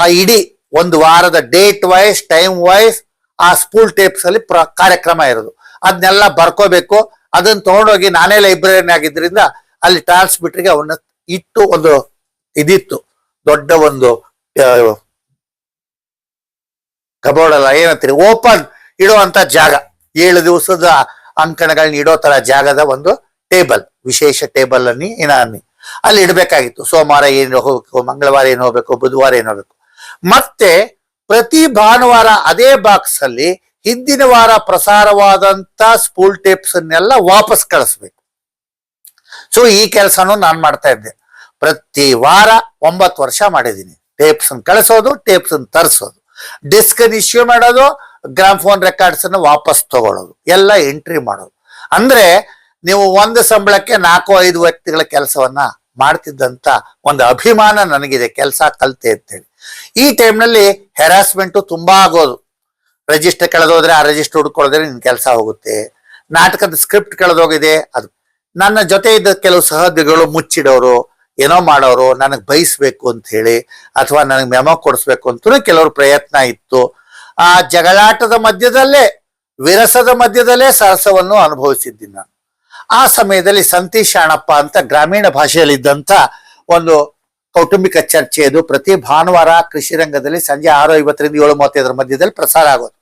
ಆ ಇಡೀ 1 ವಾರದ ಡೇಟ್ ವೈಸ್, ಟೈಮ್ ವೈಸ್ ಆ ಸ್ಪೂಲ್ ಟೇಪ್ಸ್ ಅಲ್ಲಿ ಕಾರ್ಯಕ್ರಮ ಇರೋದು. ಅದನ್ನೆಲ್ಲ ಬರ್ಕೋಬೇಕು. ಅದನ್ನ ತಗೊಂಡೋಗಿ, ನಾನೇ ಲೈಬ್ರರಿಯನ್ ಆಗಿದ್ರಿಂದ ಅಲ್ಲಿ ಟ್ರಾನ್ಸ್ಮಿಟರ್ಗೆ ಅವನ್ನ ಇಟ್ಟು, ಒಂದು ಇದಿತ್ತು ದೊಡ್ಡ ಒಂದು ಕಬೋರ್ಡ್ ಅಲ್ಲ, ಏನಂತೀರಿ, ಓಪನ್ ಇಡುವಂತ ಜಾಗ, 7 ದಿವಸದ ಅಂಕಣಗಳನ್ನ ಇಡೋ ತರ ಜಾಗದ ಒಂದು ಟೇಬಲ್, ವಿಶೇಷ ಟೇಬಲ್ ಅನ್ನಿ ಅಲ್ಲಿ ಇಡಬೇಕಾಗಿತ್ತು. ಸೋಮವಾರ ಏನು ಹೋಗ್ಬೇಕು, ಮಂಗಳವಾರ ಏನು ಹೋಗ್ಬೇಕು, ಬುಧವಾರ ಏನು ಹೋಗ್ಬೇಕು. ಮತ್ತೆ ಪ್ರತಿ ಭಾನುವಾರ ಅದೇ ಬಾಕ್ಸ್ ಅಲ್ಲಿ ಹಿಂದಿನ ವಾರ ಪ್ರಸಾರವಾದಂತ ಸ್ಪೂಲ್ ಟೇಪ್ಸ್ ಅನ್ನೆಲ್ಲ ವಾಪಸ್ ಕಳಿಸ್ಬೇಕು. ಸೊ ಈ ಕೆಲಸನೂ ನಾನು ಮಾಡ್ತಾ ಇದ್ದೆ. ಪ್ರತಿ ವಾರ 9 ವರ್ಷ ಮಾಡಿದ್ದೀನಿ. ಟೇಪ್ಸ್ ಕಳಿಸೋದು, ಟೇಪ್ಸ್ ತರಿಸೋದು, ಡಿಸ್ಕ್ ಇಶ್ಯೂ ಮಾಡೋದು, ಗ್ರಾಮ್ಫೋನ್ ರೆಕಾರ್ಡ್ಸ್ ಅನ್ನು ವಾಪಸ್ ತಗೊಳ್ಳೋದು, ಎಲ್ಲ ಎಂಟ್ರಿ ಮಾಡೋದು. ಅಂದ್ರೆ ನೀವು ಒಂದು ಸಂಬಳಕ್ಕೆ 4-5 ವ್ಯಕ್ತಿಗಳ ಕೆಲಸವನ್ನ ಮಾಡ್ತಿದ್ದಂತ ಒಂದು ಅಭಿಮಾನ ನನಗಿದೆ, ಕೆಲಸ ಕಲ್ತೆ ಅಂತೇಳಿ. ಈ ಟೈಮ್ನಲ್ಲಿ ಹೆರಾಸ್ಮೆಂಟು ತುಂಬಾ ಆಗೋದು. ರಿಜಿಸ್ಟರ್ ಕಳೆದೋದ್ರೆ ಆ ರಿಜಿಸ್ಟರ್ ಹುಡ್ಕೊಳ್ಳೋದ್ರೆ ನಿನ್ ಕೆಲಸ ಹೋಗುತ್ತೆ. ನಾಟಕದ ಸ್ಕ್ರಿಪ್ಟ್ ಕಳೆದೋಗಿದೆ, ಅದು ನನ್ನ ಜೊತೆ ಇದ್ದ ಕೆಲವು ಸಹೋದ್ಯೋಗಿಗಳು ಮುಚ್ಚಿಡೋರು, ಏನೋ ಮಾಡೋರು, ನನಗ್ ಬಯಸ್ಬೇಕು ಅಂತ ಹೇಳಿ, ಅಥವಾ ನನಗ್ ಮೆಮೊ ಕೊಡಿಸ್ಬೇಕು ಅಂತೂ ಕೆಲವ್ರ ಪ್ರಯತ್ನ ಇತ್ತು. ಆ ಜಗಳಾಟದ ಮಧ್ಯದಲ್ಲೇ, ವಿರಸದ ಮಧ್ಯದಲ್ಲೇ ಸರಸವನ್ನು ಅನುಭವಿಸಿದ್ದೀನಿ ನಾನು. ಆ ಸಮಯದಲ್ಲಿ ಸಂತೀಶ್ ಶಾಣಪ್ಪ ಅಂತ ಗ್ರಾಮೀಣ ಭಾಷೆಯಲ್ಲಿ ಇದ್ದಂತ ಒಂದು ಕೌಟುಂಬಿಕ ಚರ್ಚೆ, ಇದು ಪ್ರತಿ ಭಾನುವಾರ ಕೃಷಿ ರಂಗದಲ್ಲಿ ಸಂಜೆ 6:50ರಿಂದ 7:35 ಮಧ್ಯದಲ್ಲಿ ಪ್ರಸಾರ ಆಗೋದು.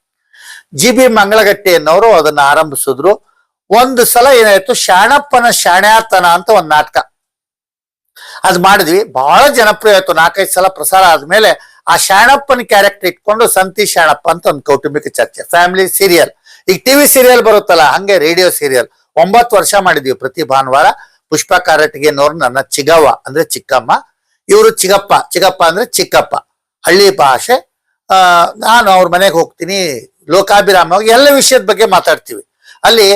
GB ಮಂಗಳಗಟ್ಟಿ ಅನ್ನೋರು ಅದನ್ನ ಆರಂಭಿಸಿದ್ರು. ಒಂದು ಸಲ ಏನಾಯ್ತು, ಶಾಣಪ್ಪನ ಶಾಣ್ಯಾತನ ಅಂತ ಒಂದು ನಾಟಕ ಅದ್ ಮಾಡಿದ್ವಿ. ಬಹಳ ಜನಪ್ರಿಯ ಆಯ್ತು. 4-5 ಸಲ ಪ್ರಸಾರ ಆದ್ಮೇಲೆ ಆ ಶಾಣಪ್ಪನ ಕ್ಯಾರೆಕ್ಟರ್ ಇಟ್ಕೊಂಡು ಸಂತೀಶ್ ಶಾಣಪ್ಪ ಅಂತ ಒಂದು ಕೌಟುಂಬಿಕ ಚರ್ಚೆ, ಫ್ಯಾಮಿಲಿ ಸೀರಿಯಲ್. ಈಗ ಟಿವಿ ಸೀರಿಯಲ್ ಬರುತ್ತಲ್ಲ, ಹಂಗೆ ರೇಡಿಯೋ ಸೀರಿಯಲ್ 9 ವರ್ಷ ಮಾಡಿದ್ವಿ ಪ್ರತಿ ಭಾನುವಾರ. ಪುಷ್ಪ ಕಾರಟಗಿನವ್ರು ನನ್ನ ಚಿಗವ್ವ ಅಂದ್ರೆ ಚಿಕ್ಕಮ್ಮ, ಇವರು ಚಿಗಪ್ಪ ಅಂದ್ರೆ ಚಿಕ್ಕಪ್ಪ, ಹಳ್ಳಿ ಭಾಷೆ. ನಾನು ಅವ್ರ ಮನೆಗೆ ಹೋಗ್ತೀನಿ, ಲೋಕಾಭಿರಾಮವಾಗಿ ಎಲ್ಲ ವಿಷಯದ ಬಗ್ಗೆ ಮಾತಾಡ್ತೀವಿ. ಅಲ್ಲಿ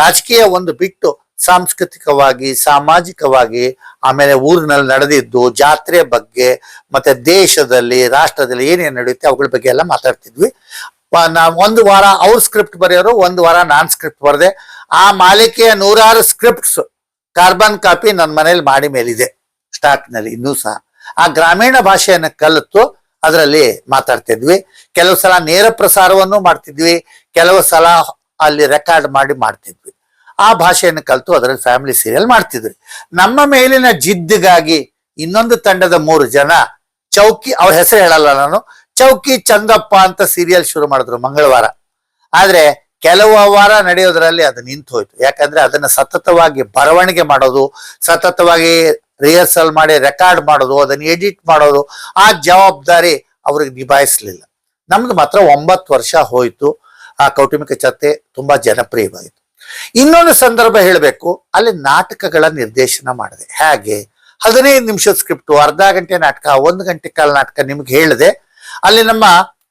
ರಾಜಕೀಯ ಒಂದು ಬಿಟ್ಟು ಸಾಂಸ್ಕೃತಿಕವಾಗಿ, ಸಾಮಾಜಿಕವಾಗಿ, ಆಮೇಲೆ ಊರಿನಲ್ಲಿ ನಡೆದಿದ್ದು, ಜಾತ್ರೆ ಬಗ್ಗೆ, ಮತ್ತೆ ದೇಶದಲ್ಲಿ, ರಾಷ್ಟ್ರದಲ್ಲಿ ಏನೇನು ನಡೆಯುತ್ತೆ ಅವುಗಳ ಬಗ್ಗೆ ಎಲ್ಲ ಮಾತಾಡ್ತಿದ್ವಿ. ಒಂದು ವಾರ ಅವ್ರ ಸ್ಕ್ರಿಪ್ಟ್ ಬರೆಯೋರು, ಒಂದು ವಾರ ನಾನ್ ಸ್ಕ್ರಿಪ್ಟ್ ಬರೆದೆ. ಆ ಮಾಲಿಕೆಯ 100 ಸ್ಕ್ರಿಪ್ಟ್ಸ್ ಕಾರ್ಬನ್ ಕಾಪಿ ನನ್ನ ಮನೇಲಿ ಮಾಡಿ ಮೇಲಿದೆ ಸ್ಟಾಕ್ ನಲ್ಲಿ ಇನ್ನೂ ಸಹ. ಆ ಗ್ರಾಮೀಣ ಭಾಷೆಯನ್ನು ಕಲಿತು ಅದರಲ್ಲಿ ಮಾತಾಡ್ತಿದ್ವಿ. ಕೆಲವು ಸಲ ನೇರ ಪ್ರಸಾರವನ್ನು ಮಾಡ್ತಿದ್ವಿ, ಕೆಲವು ಸಲ ಅಲ್ಲಿ ರೆಕಾರ್ಡ್ ಮಾಡಿ ಮಾಡ್ತಿದ್ವಿ. ಆ ಭಾಷೆಯನ್ನು ಕಲಿತು ಅದರಲ್ಲಿ ಫ್ಯಾಮಿಲಿ ಸೀರಿಯಲ್ ಮಾಡ್ತಿದ್ವಿ. ನಮ್ಮ ಮೇಲಿನ ಜಿದ್ದಿಗಾಗಿ ಇನ್ನೊಂದು ತಂಡದ 3 ಜನ, ಚೌಕಿ, ಅವ್ರ ಹೆಸರು ಹೇಳಲ್ಲ ನಾನು, ಚೌಕಿ ಚಂದಪ್ಪ ಅಂತ ಸೀರಿಯಲ್ ಶುರು ಮಾಡಿದ್ರು ಮಂಗಳವಾರ. ಆದ್ರೆ ಕೆಲವು ವಾರ ನಡೆಯೋದ್ರಲ್ಲಿ ಅದು ನಿಂತು ಹೋಯ್ತು. ಯಾಕಂದ್ರೆ ಅದನ್ನ ಸತತವಾಗಿ ಬರವಣಿಗೆ ಮಾಡೋದು, ಸತತವಾಗಿ ರಿಹರ್ಸಲ್ ಮಾಡಿ ರೆಕಾರ್ಡ್ ಮಾಡೋದು, ಅದನ್ನ ಎಡಿಟ್ ಮಾಡೋದು, ಆ ಜವಾಬ್ದಾರಿ ಅವ್ರಿಗೆ ನಿಭಾಯಿಸ್ಲಿಲ್ಲ. ನಮ್ದು ಮಾತ್ರ 9 ವರ್ಷ ಹೋಯ್ತು. ಆ ಕೌಟುಂಬಿಕ ಚರ್ಚೆ ತುಂಬಾ ಜನಪ್ರಿಯವಾಯಿತು. ಇನ್ನೊಂದು ಸಂದರ್ಭ ಹೇಳಬೇಕು, ಅಲ್ಲಿ ನಾಟಕಗಳ ನಿರ್ದೇಶನ ಮಾಡಿದೆ. ಹೇಗೆ, 15 ನಿಮಿಷದ ಸ್ಕ್ರಿಪ್ಟು, ಅರ್ಧ ಗಂಟೆ ನಾಟಕ, 1 ಗಂಟೆ ಕಾಲ ನಾಟಕ ನಿಮ್ಗೆ ಹೇಳಿದೆ. ಅಲ್ಲಿ ನಮ್ಮ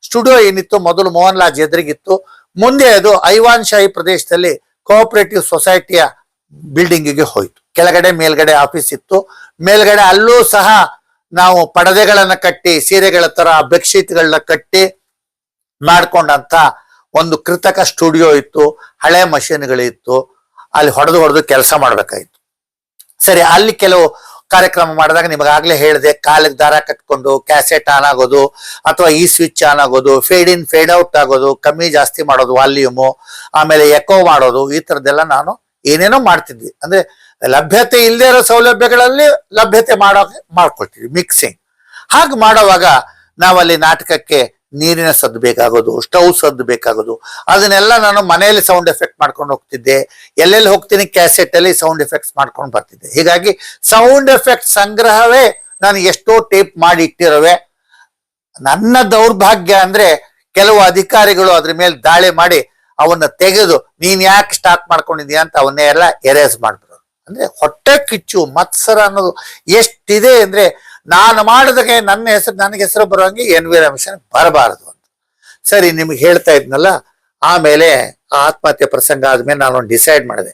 ಸ್ಟುಡಿಯೋ ಏನಿತ್ತು ಮೊದಲು ಮೋಹನ್ ಲಾಜ್ ಎದುರಿಗಿತ್ತು. ಮುಂದೆ ಅದು ಐವಾನ್ ಶಾಹಿ ಪ್ರದೇಶದಲ್ಲಿ ಕೋಆಪರೇಟಿವ್ ಸೊಸೈಟಿಯ ಬಿಲ್ಡಿಂಗಿಗೆ ಹೋಯ್ತು. ಕೆಳಗಡೆ ಮೇಲ್ಗಡೆ ಆಫೀಸ್ ಇತ್ತು. ಮೇಲ್ಗಡೆ ಅಲ್ಲೂ ಸಹ ನಾವು ಪಡದೆಗಳನ್ನ ಕಟ್ಟಿ, ಸೀರೆಗಳ ತರ ಬೆಡ್ಶೀಟ್ಗಳನ್ನ ಕಟ್ಟಿ ಮಾಡ್ಕೊಂಡಂತ ಒಂದು ಕೃತಕ ಸ್ಟುಡಿಯೋ ಇತ್ತು. ಹಳೆ ಮಷೀನ್ಗಳಿತ್ತು. ಅಲ್ಲಿ ಹೊಡೆದು ಕೆಲಸ ಮಾಡ್ಬೇಕಾಯ್ತು. ಸರಿ, ಅಲ್ಲಿ ಕೆಲವು ಕಾರ್ಯಕ್ರಮ ಮಾಡಿದಾಗ ನಿಮಗಾಗ್ಲೇ ಹೇಳಿದೆ, ಕಾಲಿಗೆ ದಾರ ಕಟ್ಕೊಂಡು ಕ್ಯಾಸೆಟ್ ಆನ್ ಆಗೋದು ಅಥವಾ ಈ ಸ್ವಿಚ್ ಆನ್ ಆಗೋದು, ಫೇಡ್ ಇನ್ ಫೇಡ್ ಔಟ್ ಆಗೋದು, ಕಮ್ಮಿ ಜಾಸ್ತಿ ಮಾಡೋದು ವಾಲ್ಯೂಮು, ಆಮೇಲೆ ಎಕೋ ಮಾಡೋದು, ಈ ತರದ್ದೆಲ್ಲ ನಾನು ಏನೇನೋ ಮಾಡ್ತಿದ್ವಿ. ಅಂದ್ರೆ ಲಭ್ಯತೆ ಇಲ್ಲದೆ ಇರೋ ಸೌಲಭ್ಯಗಳಲ್ಲಿ ಲಭ್ಯತೆ ಮಾಡ್ಕೊಳ್ತೀವಿ, ಮಿಕ್ಸಿಂಗ್. ಹಾಗೆ ಮಾಡುವಾಗ ನಾವಲ್ಲಿ ನಾಟಕಕ್ಕೆ ನೀರಿನ ಸದ್ದು ಬೇಕಾಗೋದು, ಸ್ಟವ್ ಸದ್ದು ಬೇಕಾಗೋದು, ಅದನ್ನೆಲ್ಲ ನಾನು ಮನೆಯಲ್ಲಿ ಸೌಂಡ್ ಎಫೆಕ್ಟ್ ಮಾಡ್ಕೊಂಡು ಹೋಗ್ತಿದ್ದೆ. ಎಲ್ಲೆಲ್ಲಿ ಹೋಗ್ತೀನಿ ಕ್ಯಾಸೆಟ್ ಅಲ್ಲಿ ಸೌಂಡ್ ಎಫೆಕ್ಟ್ಸ್ ಮಾಡ್ಕೊಂಡು ಬರ್ತಿದ್ದೆ. ಹೀಗಾಗಿ ಸೌಂಡ್ ಎಫೆಕ್ಟ್ ಸಂಗ್ರಹವೇ ನಾನು ಎಷ್ಟೋ ಟೇಪ್ ಮಾಡಿ ಇಟ್ಟಿರುವೆ. ನನ್ನ ದೌರ್ಭಾಗ್ಯ ಅಂದ್ರೆ ಕೆಲವು ಅಧಿಕಾರಿಗಳು ಅದ್ರ ಮೇಲೆ ದಾಳಿ ಮಾಡಿ ಅವನ್ನ ತೆಗೆದು ನೀನ್ ಯಾಕೆ ಸ್ಟಾಕ್ ಮಾಡ್ಕೊಂಡಿದ್ಯಾ ಅಂತ ಅವನ್ನೇ ಎಲ್ಲ ಎರೇಸ್ ಮಾಡ್ಬಿಡೋದು. ಅಂದ್ರೆ ಹೊಟ್ಟೆ ಕಿಚ್ಚು ಮತ್ಸರ ಅನ್ನೋದು ಎಷ್ಟಿದೆ ಅಂದ್ರೆ, ನಾನು ಮಾಡಿದಾಗೆ ನನಗೆ ಹೆಸರು ಬರುವಂಗೆ ಎನ್ವಿರಾನ್ಮೆಂಟ್ ಬರಬಾರದು ಅಂತ. ಸರಿ, ನಿಮ್ಗೆ ಹೇಳ್ತಾ ಇದ್ನಲ್ಲ, ಆಮೇಲೆ ಆತ್ಮಹತ್ಯೆ ಪ್ರಸಂಗ ಆದ್ಮೇಲೆ ನಾನು ಡಿಸೈಡ್ ಮಾಡಿದೆ,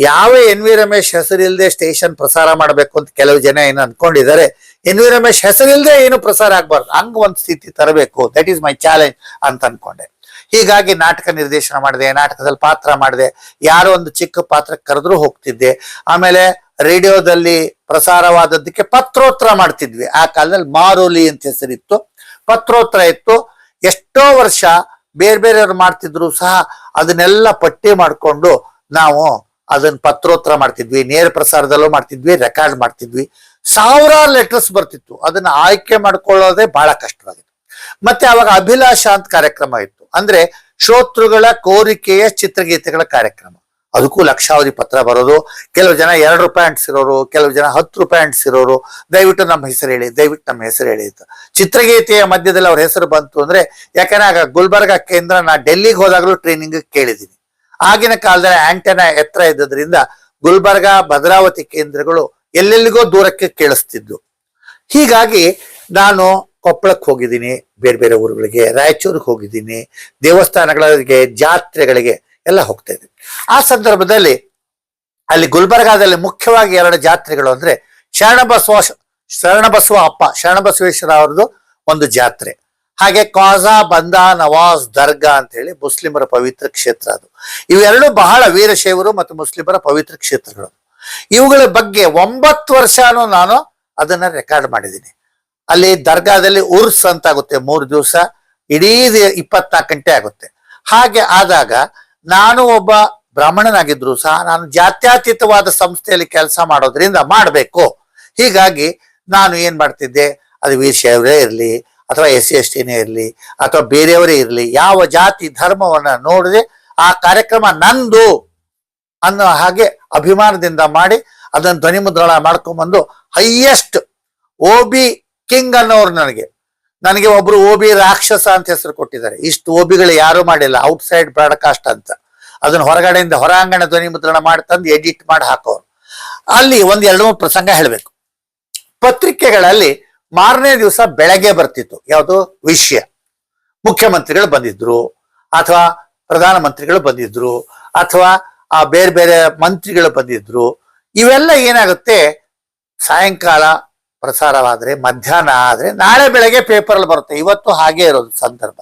ಯಾವ ಎನ್ ವಿ ರಮೇಶ್ ಹೆಸರಿಲ್ಲದೆ ಸ್ಟೇಷನ್ ಪ್ರಸಾರ ಮಾಡಬೇಕು ಅಂತ ಕೆಲವು ಜನ ಏನು ಅನ್ಕೊಂಡಿದ್ದಾರೆ. ಎನ್ ವಿ ರಮೇಶ್ ಹೆಸರಿಲ್ಲದೆ ಏನು ಪ್ರಸಾರ ಆಗ್ಬಾರ್ದು, ಹಂಗ ಒಂದು ಸ್ಥಿತಿ ತರಬೇಕು, ದಟ್ ಈಸ್ ಮೈ ಚಾಲೆಂಜ್ ಅಂತ ಅನ್ಕೊಂಡೆ. ಹೀಗಾಗಿ ನಾಟಕ ನಿರ್ದೇಶನ ಮಾಡಿದೆ, ನಾಟಕದಲ್ಲಿ ಪಾತ್ರ ಮಾಡಿದೆ, ಯಾರೋ ಒಂದು ಚಿಕ್ಕ ಪಾತ್ರ ಕರೆದ್ರೂ ಹೋಗ್ತಿದ್ದೆ. ಆಮೇಲೆ ರೇಡಿಯೋದಲ್ಲಿ ಪ್ರಸಾರವಾದದ್ದಕ್ಕೆ ಪತ್ರೋತ್ತರ ಮಾಡ್ತಿದ್ವಿ. ಆ ಕಾಲದಲ್ಲಿ ಮಾರೋಲಿ ಅಂತ ಹೆಸರಿತ್ತು, ಪತ್ರೋತ್ತರ ಇತ್ತು. ಎಷ್ಟೋ ವರ್ಷ ಬೇರೆ ಬೇರೆಯವ್ರು ಮಾಡ್ತಿದ್ರು ಸಹ ಅದನ್ನೆಲ್ಲ ಪಟ್ಟಿ ಮಾಡಿಕೊಂಡು ನಾವು ಅದನ್ನ ಪತ್ರೋತ್ತರ ಮಾಡ್ತಿದ್ವಿ. ನೇರ ಪ್ರಸಾರದಲ್ಲೂ ಮಾಡ್ತಿದ್ವಿ, ರೆಕಾರ್ಡ್ ಮಾಡ್ತಿದ್ವಿ. ಸಾವಿರಾರು ಲೆಟರ್ಸ್ ಬರ್ತಿತ್ತು, ಅದನ್ನ ಆಯ್ಕೆ ಮಾಡ್ಕೊಳ್ಳೋದೇ ಬಹಳ ಕಷ್ಟವಾಗಿತ್ತು. ಮತ್ತೆ ಅವಾಗ ಅಭಿಲಾಷ ಅಂತ ಕಾರ್ಯಕ್ರಮ ಇತ್ತು, ಅಂದ್ರೆ ಶ್ರೋತೃಗಳ ಕೋರಿಕೆಯ ಚಿತ್ರಗೀತೆಗಳ ಕಾರ್ಯಕ್ರಮ. ಅದಕ್ಕೂ ಲಕ್ಷಾವಧಿ ಪತ್ರ ಬರೋದು. ಕೆಲವು ಜನ 2 ರೂಪಾಯಿ ಅಂಟಿಸಿರೋರು, ಕೆಲವು ಜನ 10 ರೂಪಾಯಿ ಅಂಟಿಸಿರೋರು, ದಯವಿಟ್ಟು ನಮ್ಮ ಹೆಸರು ಹೇಳಿ, ದಯವಿಟ್ಟು ನಮ್ಮ ಹೆಸರು ಹೇಳಿ ಅಂತ. ಚಿತ್ರಗೀತೆಯ ಮಧ್ಯದಲ್ಲಿ ಅವ್ರ ಹೆಸರು ಬಂತು ಅಂದ್ರೆ, ಯಾಕಂದ್ರೆ ಆಗ ಗುಲ್ಬರ್ಗ ಕೇಂದ್ರ ನಾ ಡೆಲ್ಲಿಗೆ ಹೋದಾಗಲೂ ಟ್ರೈನಿಂಗ್ ಕೇಳಿದ್ದೀನಿ. ಆಗಿನ ಕಾಲದಲ್ಲಿ ಆಂಟೆನಾ ಎತ್ತರ ಇದ್ದದ್ರಿಂದ ಗುಲ್ಬರ್ಗ ಭದ್ರಾವತಿ ಕೇಂದ್ರಗಳು ಎಲ್ಲೆಲ್ಲಿಗೋ ದೂರಕ್ಕೆ ಕೇಳಿಸ್ತಿದ್ವು. ಹೀಗಾಗಿ ನಾನು ಕೊಪ್ಪಳಕ್ಕೆ ಹೋಗಿದ್ದೀನಿ, ಬೇರೆ ಬೇರೆ ಊರುಗಳಿಗೆ, ರಾಯಚೂರಿಗೆ ಹೋಗಿದ್ದೀನಿ, ದೇವಸ್ಥಾನಗಳಿಗೆ, ಜಾತ್ರೆಗಳಿಗೆ ಎಲ್ಲ ಹೋಗ್ತಾ ಇದ್ದೀನಿ. ಆ ಸಂದರ್ಭದಲ್ಲಿ ಅಲ್ಲಿ ಗುಲ್ಬರ್ಗಾದಲ್ಲಿ ಮುಖ್ಯವಾಗಿ 2 ಜಾತ್ರೆಗಳು ಅಂದ್ರೆ ಶರಣಬಸವ ಅಪ್ಪ ಶರಣಬಸವೇಶ್ವರ ಅವ್ರದ್ದು ಒಂದು ಜಾತ್ರೆ, ಹಾಗೆ ಕ್ವಾಜಾ ಬಂದಾ ನವಾಜ್ ದರ್ಗಾ ಅಂತ ಹೇಳಿ ಮುಸ್ಲಿಮರ ಪವಿತ್ರ ಕ್ಷೇತ್ರ. ಅದು ಇವೆರಡು ಬಹಳ ವೀರಶೈವರು ಮತ್ತು ಮುಸ್ಲಿಮರ ಪವಿತ್ರ ಕ್ಷೇತ್ರಗಳು. ಇವುಗಳ ಬಗ್ಗೆ 9 ವರ್ಷನೂ ನಾನು ಅದನ್ನ ರೆಕಾರ್ಡ್ ಮಾಡಿದ್ದೀನಿ. ಅಲ್ಲಿ ದರ್ಗಾದಲ್ಲಿ ಉರ್ಸ್ ಅಂತ ಆಗುತ್ತೆ, 3 ದಿವಸ, ಇಡೀ 24 ಗಂಟೆ ಆಗುತ್ತೆ. ಹಾಗೆ ಆದಾಗ ನಾನು ಒಬ್ಬ ಬ್ರಾಹ್ಮಣನಾಗಿದ್ರು ಸಹ ನಾನು ಜಾತ್ಯತೀತವಾದ ಸಂಸ್ಥೆಯಲ್ಲಿ ಕೆಲಸ ಮಾಡೋದ್ರಿಂದ ಮಾಡಬೇಕು. ಹೀಗಾಗಿ ನಾನು ಏನ್ ಮಾಡ್ತಿದ್ದೆ, ಅದು ವೀರಶೈವರೇ ಇರಲಿ ಅಥವಾ SC/ST ಇರಲಿ ಅಥವಾ ಬೇರೆಯವರೇ ಇರಲಿ, ಯಾವ ಜಾತಿ ಧರ್ಮವನ್ನ ನೋಡದೆ ಆ ಕಾರ್ಯಕ್ರಮ ನಂದು ಅನ್ನೋ ಹಾಗೆ ಅಭಿಮಾನದಿಂದ ಮಾಡಿ ಅದನ್ನು ಧ್ವನಿ ಮುದ್ರಣ ಮಾಡ್ಕೊಂಡ್ಬಂದು ಹೈಯೆಸ್ಟ್ OB ಕಿಂಗ್ ಅನ್ನೋರು ನನಗೆ ಒಬ್ರು OB ರಾಕ್ಷಸ ಅಂತ ಹೆಸರು ಕೊಟ್ಟಿದ್ದಾರೆ. ಇಷ್ಟು OBಗಳು ಯಾರು ಮಾಡಿಲ್ಲ, ಔಟ್ಸೈಡ್ ಬ್ರಾಡ್ಕಾಸ್ಟ್ ಅಂತ. ಅದನ್ನ ಹೊರಗಡೆಯಿಂದ ಹೊರಾಂಗಣ ಧ್ವನಿ ಮುದ್ರಣ ಮಾಡಿ ತಂದು ಎಡಿಟ್ ಮಾಡಿ ಹಾಕೋರು. ಅಲ್ಲಿ 1-2-3 ಪ್ರಸಂಗ ಹೇಳಬೇಕು. ಪತ್ರಿಕೆಗಳಲ್ಲಿ ಮಾರನೇ ದಿವಸ ಬೆಳಗ್ಗೆ ಬರ್ತಿತ್ತು ಯಾವುದು ವಿಷಯ, ಮುಖ್ಯಮಂತ್ರಿಗಳು ಬಂದಿದ್ರು ಅಥವಾ ಪ್ರಧಾನಮಂತ್ರಿಗಳು ಬಂದಿದ್ರು ಅಥವಾ ಬೇರೆ ಬೇರೆ ಮಂತ್ರಿಗಳು ಬಂದಿದ್ರು. ಇವೆಲ್ಲ ಏನಾಗುತ್ತೆ, ಸಾಯಂಕಾಲ ಪ್ರಸಾರವಾದ್ರೆ, ಮಧ್ಯಾಹ್ನ ಆದ್ರೆ ನಾಳೆ ಬೆಳಗ್ಗೆ ಪೇಪರ್ ಬರುತ್ತೆ. ಇವತ್ತು ಹಾಗೆ ಇರೋದು ಸಂದರ್ಭ.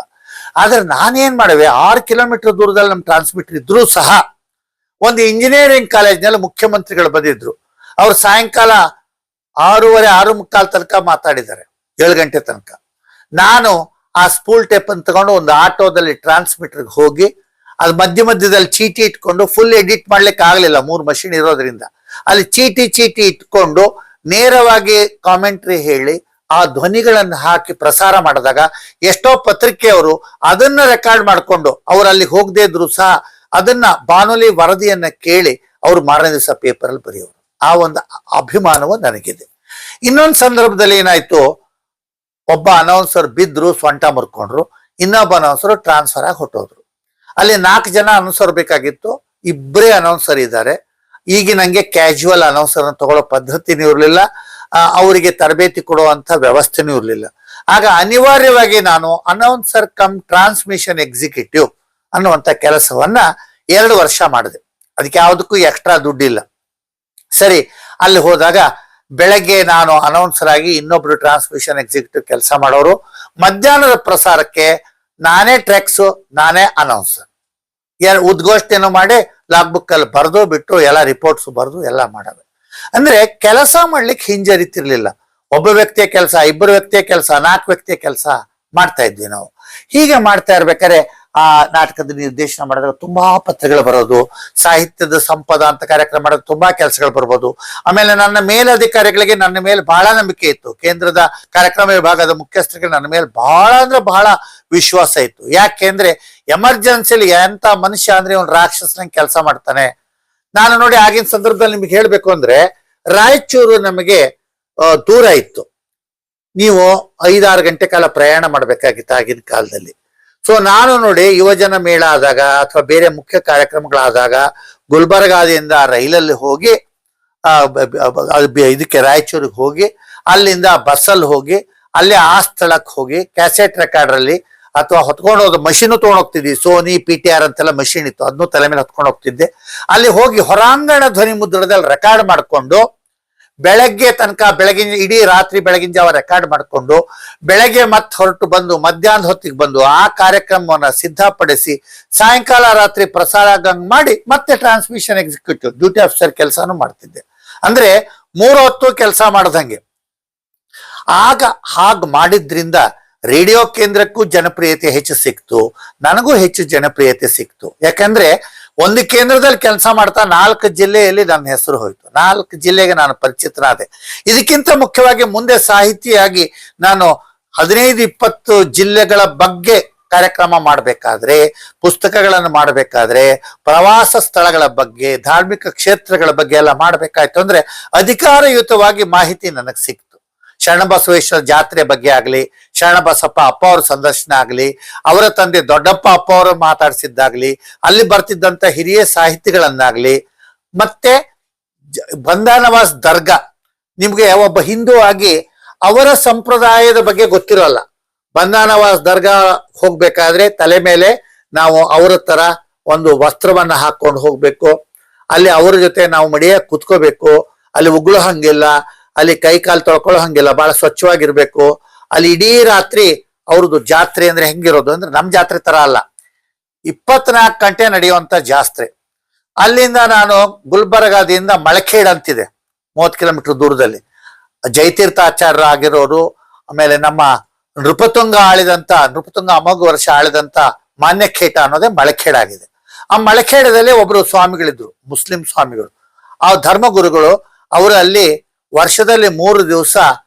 ಆದ್ರೆ ನಾನೇನ್ ಮಾಡುವೆ, 6 ಕಿಲೋಮೀಟರ್ ದೂರದಲ್ಲಿ ನಮ್ ಟ್ರಾನ್ಸ್ಮಿಟರ್ ಇದ್ರೂ ಸಹ ಒಂದು ಇಂಜಿನಿಯರಿಂಗ್ ಕಾಲೇಜ್ನಲ್ಲಿ ಮುಖ್ಯಮಂತ್ರಿಗಳು ಬಂದಿದ್ರು. ಅವ್ರು ಸಾಯಂಕಾಲ 6:30-6:45 ತನಕ ಮಾತಾಡಿದ್ದಾರೆ, 7 ಗಂಟೆ ತನಕ. ನಾನು ಆ ಸ್ಪೂಲ್ ಟೇಪ್ ಅನ್ನು ತಗೊಂಡು ಒಂದು ಆಟೋದಲ್ಲಿ ಟ್ರಾನ್ಸ್ಮಿಟರ್ಗೆ ಹೋಗಿ ಅದು ಮಧ್ಯದಲ್ಲಿ ಚೀಟಿ ಇಟ್ಕೊಂಡು, ಫುಲ್ ಎಡಿಟ್ ಮಾಡ್ಲಿಕ್ಕೆ ಆಗ್ಲಿಲ್ಲ 3 ಮಷಿನ್ ಇರೋದ್ರಿಂದ, ಅಲ್ಲಿ ಚೀಟಿ ಇಟ್ಕೊಂಡು ನೇರವಾಗಿ ಕಾಮೆಂಟ್ರಿ ಹೇಳಿ ಆ ಧ್ವನಿಗಳನ್ನು ಹಾಕಿ ಪ್ರಸಾರ ಮಾಡಿದಾಗ ಎಷ್ಟೋ ಪತ್ರಿಕೆಯವರು ಅದನ್ನ ರೆಕಾರ್ಡ್ ಮಾಡ್ಕೊಂಡು ಅವ್ರು ಅಲ್ಲಿ ಹೋಗದೇ ಇದ್ರು ಸಹ ಅದನ್ನ ಬಾನುಲಿ ವರದಿಯನ್ನ ಕೇಳಿ ಅವ್ರು ಮಾರನೇ ದಿವಸ ಪೇಪರ್ ಅಲ್ಲಿ ಬರೆಯೋರು. ಆ ಒಂದು ಅಭಿಮಾನವು ನನಗಿದೆ. ಇನ್ನೊಂದು ಸಂದರ್ಭದಲ್ಲಿ ಏನಾಯ್ತು, ಒಬ್ಬ ಅನೌನ್ಸರ್ ಬಿದ್ರು, ಸೊಂಟ ಮುರ್ಕೊಂಡ್ರು, ಇನ್ನೊಬ್ಬ ಅನೌನ್ಸರ್ ಟ್ರಾನ್ಸ್ಫರ್ ಆಗಿ ಹೊಟ್ಟೋದ್ರು. ಅಲ್ಲಿ 4 ಜನ ಅನೌನ್ಸರ್ ಬೇಕಾಗಿತ್ತು, 2 ಅನೌನ್ಸರ್ ಇದ್ದಾರೆ. ಈಗ ನಂಗೆ ಕ್ಯಾಶುವಲ್ ಅನೌನ್ಸರ್ ತಗೊಳ್ಳೋ ಪದ್ಧತಿನೂ ಇರಲಿಲ್ಲ, ಅವರಿಗೆ ತರಬೇತಿ ಕೊಡುವಂತ ವ್ಯವಸ್ಥೆನೂ ಇರಲಿಲ್ಲ. ಆಗ ಅನಿವಾರ್ಯವಾಗಿ ನಾನು ಅನೌನ್ಸರ್ ಕಮ್ ಟ್ರಾನ್ಸ್ಮಿಷನ್ ಎಕ್ಸಿಕ್ಯೂಟಿವ್ ಅನ್ನುವಂತ ಕೆಲಸವನ್ನ 2 ವರ್ಷ ಮಾಡಿದೆ. ಅದಕ್ಕೆ ಯಾವುದಕ್ಕೂ ಎಕ್ಸ್ಟ್ರಾ ದುಡ್ಡಿಲ್ಲ. ಸರಿ, ಅಲ್ಲಿ ಹೋದಾಗ ಬೆಳಗ್ಗೆ ನಾನು ಅನೌನ್ಸರ್ ಆಗಿ ಇನ್ನೊಬ್ರು ಟ್ರಾನ್ಸ್ಮಿಷನ್ ಎಕ್ಸಿಕ್ಯೂಟಿವ್ ಕೆಲಸ ಮಾಡೋರು. ಮಧ್ಯಾಹ್ನದ ಪ್ರಸಾರಕ್ಕೆ ನಾನೇ ಟ್ರೆಕ್ಸ್, ನಾನೇ ಅನೌನ್ಸರ್. ಉದ್ಘೋಷಣೆಯನ್ನು ಮಾಡಿ ಲಾಗ್ ಬುಕ್ ಅಲ್ಲಿ ಬರೆದು ಬಿಟ್ಟು ಎಲ್ಲ ರಿಪೋರ್ಟ್ಸ್ ಬರೆದು ಎಲ್ಲ ಮಾಡವೆ. ಅಂದ್ರೆ ಕೆಲಸ ಮಾಡ್ಲಿಕ್ಕೆ ಹಿಂಜರಿತಿರ್ಲಿಲ್ಲ. ಒಬ್ಬ ವ್ಯಕ್ತಿಯ ಕೆಲಸ, ಇಬ್ಬರು ವ್ಯಕ್ತಿಯ ಕೆಲಸ, 4 ವ್ಯಕ್ತಿಯ ಕೆಲಸ ಮಾಡ್ತಾ ಇದ್ವಿ ನಾವು. ಹೀಗೆ ಮಾಡ್ತಾ ಇರ್ಬೇಕಾದ್ರೆ ಆ ನಾಟಕದ ನಿರ್ದೇಶನ ಮಾಡಿದಾಗ ತುಂಬಾ ಪತ್ರಗಳು ಬರೋದು, ಸಾಹಿತ್ಯದ ಸಂಪದ ಅಂತ ಕಾರ್ಯಕ್ರಮ ಮಾಡೋದು ತುಂಬಾ ಕೆಲಸಗಳು ಬರ್ಬೋದು. ಆಮೇಲೆ ನನ್ನ ಮೇಲಧಿಕಾರಿಗಳಿಗೆ ನನ್ನ ಮೇಲೆ ಬಹಳ ನಂಬಿಕೆ ಇತ್ತು. ಕೇಂದ್ರದ ಕಾರ್ಯಕ್ರಮ ವಿಭಾಗದ ಮುಖ್ಯಸ್ಥರಿಗೆ ನನ್ನ ಮೇಲೆ ಬಹಳ ಅಂದ್ರೆ ಬಹಳ ವಿಶ್ವಾಸ ಇತ್ತು. ಯಾಕೆಂದ್ರೆ ಎಮರ್ಜೆನ್ಸಿಲಿ ಎಂತ ಮನುಷ್ಯ ಅಂದ್ರೆ ಒಂದು ರಾಕ್ಷಸನಂಗೆ ಕೆಲಸ ಮಾಡ್ತಾನೆ. ನಾನು ನೋಡಿ ಆಗಿನ ಸಂದರ್ಭದಲ್ಲಿ ನಿಮ್ಗೆ ಹೇಳ್ಬೇಕು ಅಂದ್ರೆ ರಾಯಚೂರು ನಮಗೆ ದೂರ ಇತ್ತು. ನೀವು 5-6 ಗಂಟೆ ಕಾಲ ಪ್ರಯಾಣ ಮಾಡ್ಬೇಕಾಗಿತ್ತು ಆಗಿನ ಕಾಲದಲ್ಲಿ. ಸೊ ನಾನು ನೋಡಿ ಯುವಜನ ಮೇಳ ಆದಾಗ ಅಥವಾ ಬೇರೆ ಮುಖ್ಯ ಕಾರ್ಯಕ್ರಮಗಳಾದಾಗ ಗುಲ್ಬರ್ಗಾದಿಂದ ರೈಲಲ್ಲಿ ಹೋಗಿ ಇದಕ್ಕೆ ರಾಯಚೂರಿಗೆ ಹೋಗಿ ಅಲ್ಲಿಂದ ಬಸ್ಸಲ್ಲಿ ಹೋಗಿ ಅಲ್ಲಿ ಆ ಸ್ಥಳಕ್ಕೆ ಹೋಗಿ ಕ್ಯಾಸೆಟ್ ರೆಕಾರ್ಡ್ರಲ್ಲಿ ಅಥವಾ ಹೊತ್ಕೊಂಡು ಹೋದ ಮಷೀನು ತೊಗೊಂಡು ಹೋಗ್ತಿದ್ವಿ. ಸೋನಿ PTR ಅಂತೆಲ್ಲ ಮಷೀನ್ ಇತ್ತು, ಅದನ್ನು ತಲೆ ಮೇಲೆ ಹೊತ್ಕೊಂಡು ಹೋಗ್ತಿದ್ದೆ. ಅಲ್ಲಿ ಹೋಗಿ ಹೊರಾಂಗಣ ಧ್ವನಿ ಮುದ್ರಣದಲ್ಲಿ ರೆಕಾರ್ಡ್ ಮಾಡಿಕೊಂಡು ಬೆಳಗ್ಗೆ ತನಕ ಬೆಳಗಿನ ಇಡೀ ರಾತ್ರಿ ಬೆಳಗಿನ ಜಾವ ರೆಕಾರ್ಡ್ ಮಾಡಿಕೊಂಡು ಬೆಳಗ್ಗೆ ಮತ್ತೆ ಹೊರಟು ಬಂದು ಮಧ್ಯಾಹ್ನದ ಹೊತ್ತಿಗೆ ಬಂದು ಆ ಕಾರ್ಯಕ್ರಮವನ್ನ ಸಿದ್ಧಪಡಿಸಿ ಸಾಯಂಕಾಲ ರಾತ್ರಿ ಪ್ರಸಾರ ಆಗಂಗ್ ಮಾಡಿ ಮತ್ತೆ ಟ್ರಾನ್ಸ್ಮಿಷನ್ ಎಕ್ಸಿಕ್ಯೂಟಿವ್ ಡ್ಯೂಟಿ ಆಫೀಸರ್ ಕೆಲಸನೂ ಮಾಡ್ತಿದ್ದೆ. ಅಂದ್ರೆ 3 ಹೊತ್ತು ಕೆಲಸ ಮಾಡ್ದಂಗೆ. ಆಗ ಹಾಗೆ ಮಾಡಿದ್ರಿಂದ ರೇಡಿಯೋ ಕೇಂದ್ರಕ್ಕೂ ಜನಪ್ರಿಯತೆ ಹೆಚ್ಚು ಸಿಕ್ತು, ನನಗೂ ಹೆಚ್ಚು ಜನಪ್ರಿಯತೆ ಸಿಕ್ತು. ಯಾಕಂದ್ರೆ ಒಂದು ಕೇಂದ್ರದಲ್ಲಿ ಕೆಲಸ ಮಾಡ್ತಾ 4 ಜಿಲ್ಲೆಯಲ್ಲಿ ನನ್ನ ಹೆಸರು ಹೋಯ್ತು, 4 ಜಿಲ್ಲೆಗೆ ನಾನು ಪರಿಚಿತನಾದೆ. ಇದಕ್ಕಿಂತ ಮುಖ್ಯವಾಗಿ ಮುಂದೆ ಸಾಹಿತಿಯಾಗಿ ನಾನು 15-20 ಜಿಲ್ಲೆಗಳ ಬಗ್ಗೆ ಕಾರ್ಯಕ್ರಮ ಮಾಡಬೇಕಾದ್ರೆ, ಪುಸ್ತಕಗಳನ್ನು ಮಾಡಬೇಕಾದ್ರೆ, ಪ್ರವಾಸ ಸ್ಥಳಗಳ ಬಗ್ಗೆ, ಧಾರ್ಮಿಕ ಕ್ಷೇತ್ರಗಳ ಬಗ್ಗೆ ಎಲ್ಲ ಮಾಡ್ಬೇಕಾಯ್ತು ಅಂದ್ರೆ ಅಧಿಕಾರಯುತವಾಗಿ ಮಾಹಿತಿ ನನಗೆ ಸಿಕ್ತು. ಶರಣಬಸವೇಶ್ವರ ಜಾತ್ರೆ ಬಗ್ಗೆ ಆಗ್ಲಿ, ಶರಣಬಸಪ್ಪ ಅಪ್ಪ ಅವ್ರ ಸಂದರ್ಶನ ಆಗ್ಲಿ, ಅವರ ತಂದೆ ದೊಡ್ಡಪ್ಪ ಅಪ್ಪ ಅವರು ಮಾತಾಡ್ಸಿದ್ದಾಗ್ಲಿ, ಅಲ್ಲಿ ಬರ್ತಿದ್ದಂತ ಹಿರಿಯ ಸಾಹಿತಿಗಳನ್ನಾಗ್ಲಿ, ಮತ್ತೆ ಬಂದಾನವಾಸ್ ದರ್ಗಾ, ನಿಮ್ಗೆ ಒಬ್ಬ ಹಿಂದೂ ಆಗಿ ಅವರ ಸಂಪ್ರದಾಯದ ಬಗ್ಗೆ ಗೊತ್ತಿರೋಲ್ಲ. ಬಂದಾನವಾಸ್ ದರ್ಗಾ ಹೋಗ್ಬೇಕಾದ್ರೆ ತಲೆ ಮೇಲೆ ನಾವು ಅವರ ತರ ಒಂದು ವಸ್ತ್ರವನ್ನ ಹಾಕೊಂಡು ಹೋಗ್ಬೇಕು, ಅಲ್ಲಿ ಅವ್ರ ಜೊತೆ ನಾವು ಮಡಿಯ ಕುತ್ಕೋಬೇಕು, ಅಲ್ಲಿ ಉಗುಳು ಹಂಗಿಲ್ಲ, ಅಲ್ಲಿ ಕೈ ಕಾಲು ತೊಳ್ಕೊಳ್ಳೋ ಹಂಗಿಲ್ಲ, ಬಹಳ ಸ್ವಚ್ಛವಾಗಿರ್ಬೇಕು. ಅಲ್ಲಿ ಇಡೀ ರಾತ್ರಿ ಅವ್ರದ್ದು ಜಾತ್ರೆ ಅಂದ್ರೆ ಹೆಂಗಿರೋದು ಅಂದ್ರೆ ನಮ್ ಜಾತ್ರೆ ತರ ಅಲ್ಲ, 24 ಗಂಟೆ ನಡೆಯುವಂತ ಜಾತ್ರೆ. ಅಲ್ಲಿಂದ ನಾನು ಗುಲ್ಬರ್ಗಾದಿಂದ ಮಳಖೇಡ್ ಅಂತಿದೆ 30 ಕಿಲೋಮೀಟರ್ ದೂರದಲ್ಲಿ, ಜಯತೀರ್ಥಾಚಾರ್ಯ ಆಗಿರೋರು, ಆಮೇಲೆ ನಮ್ಮ ನೃಪತುಂಗ ಅಮೋಘ ವರ್ಷ ಆಳಿದಂತ ಮಾನ್ಯಖೇಟ ಅನ್ನೋದೇ ಮಳಖೇಡ್ ಆಗಿದೆ. ಆ ಮಳಖೇಡದಲ್ಲಿ ಒಬ್ರು ಸ್ವಾಮಿಗಳಿದ್ರು, ಮುಸ್ಲಿಂ ಸ್ವಾಮಿಗಳು, ಆ ಧರ್ಮಗುರುಗಳು. ಅವರು ಅಲ್ಲಿ ವರ್ಷದಲ್ಲಿ 3 ದಿವಸ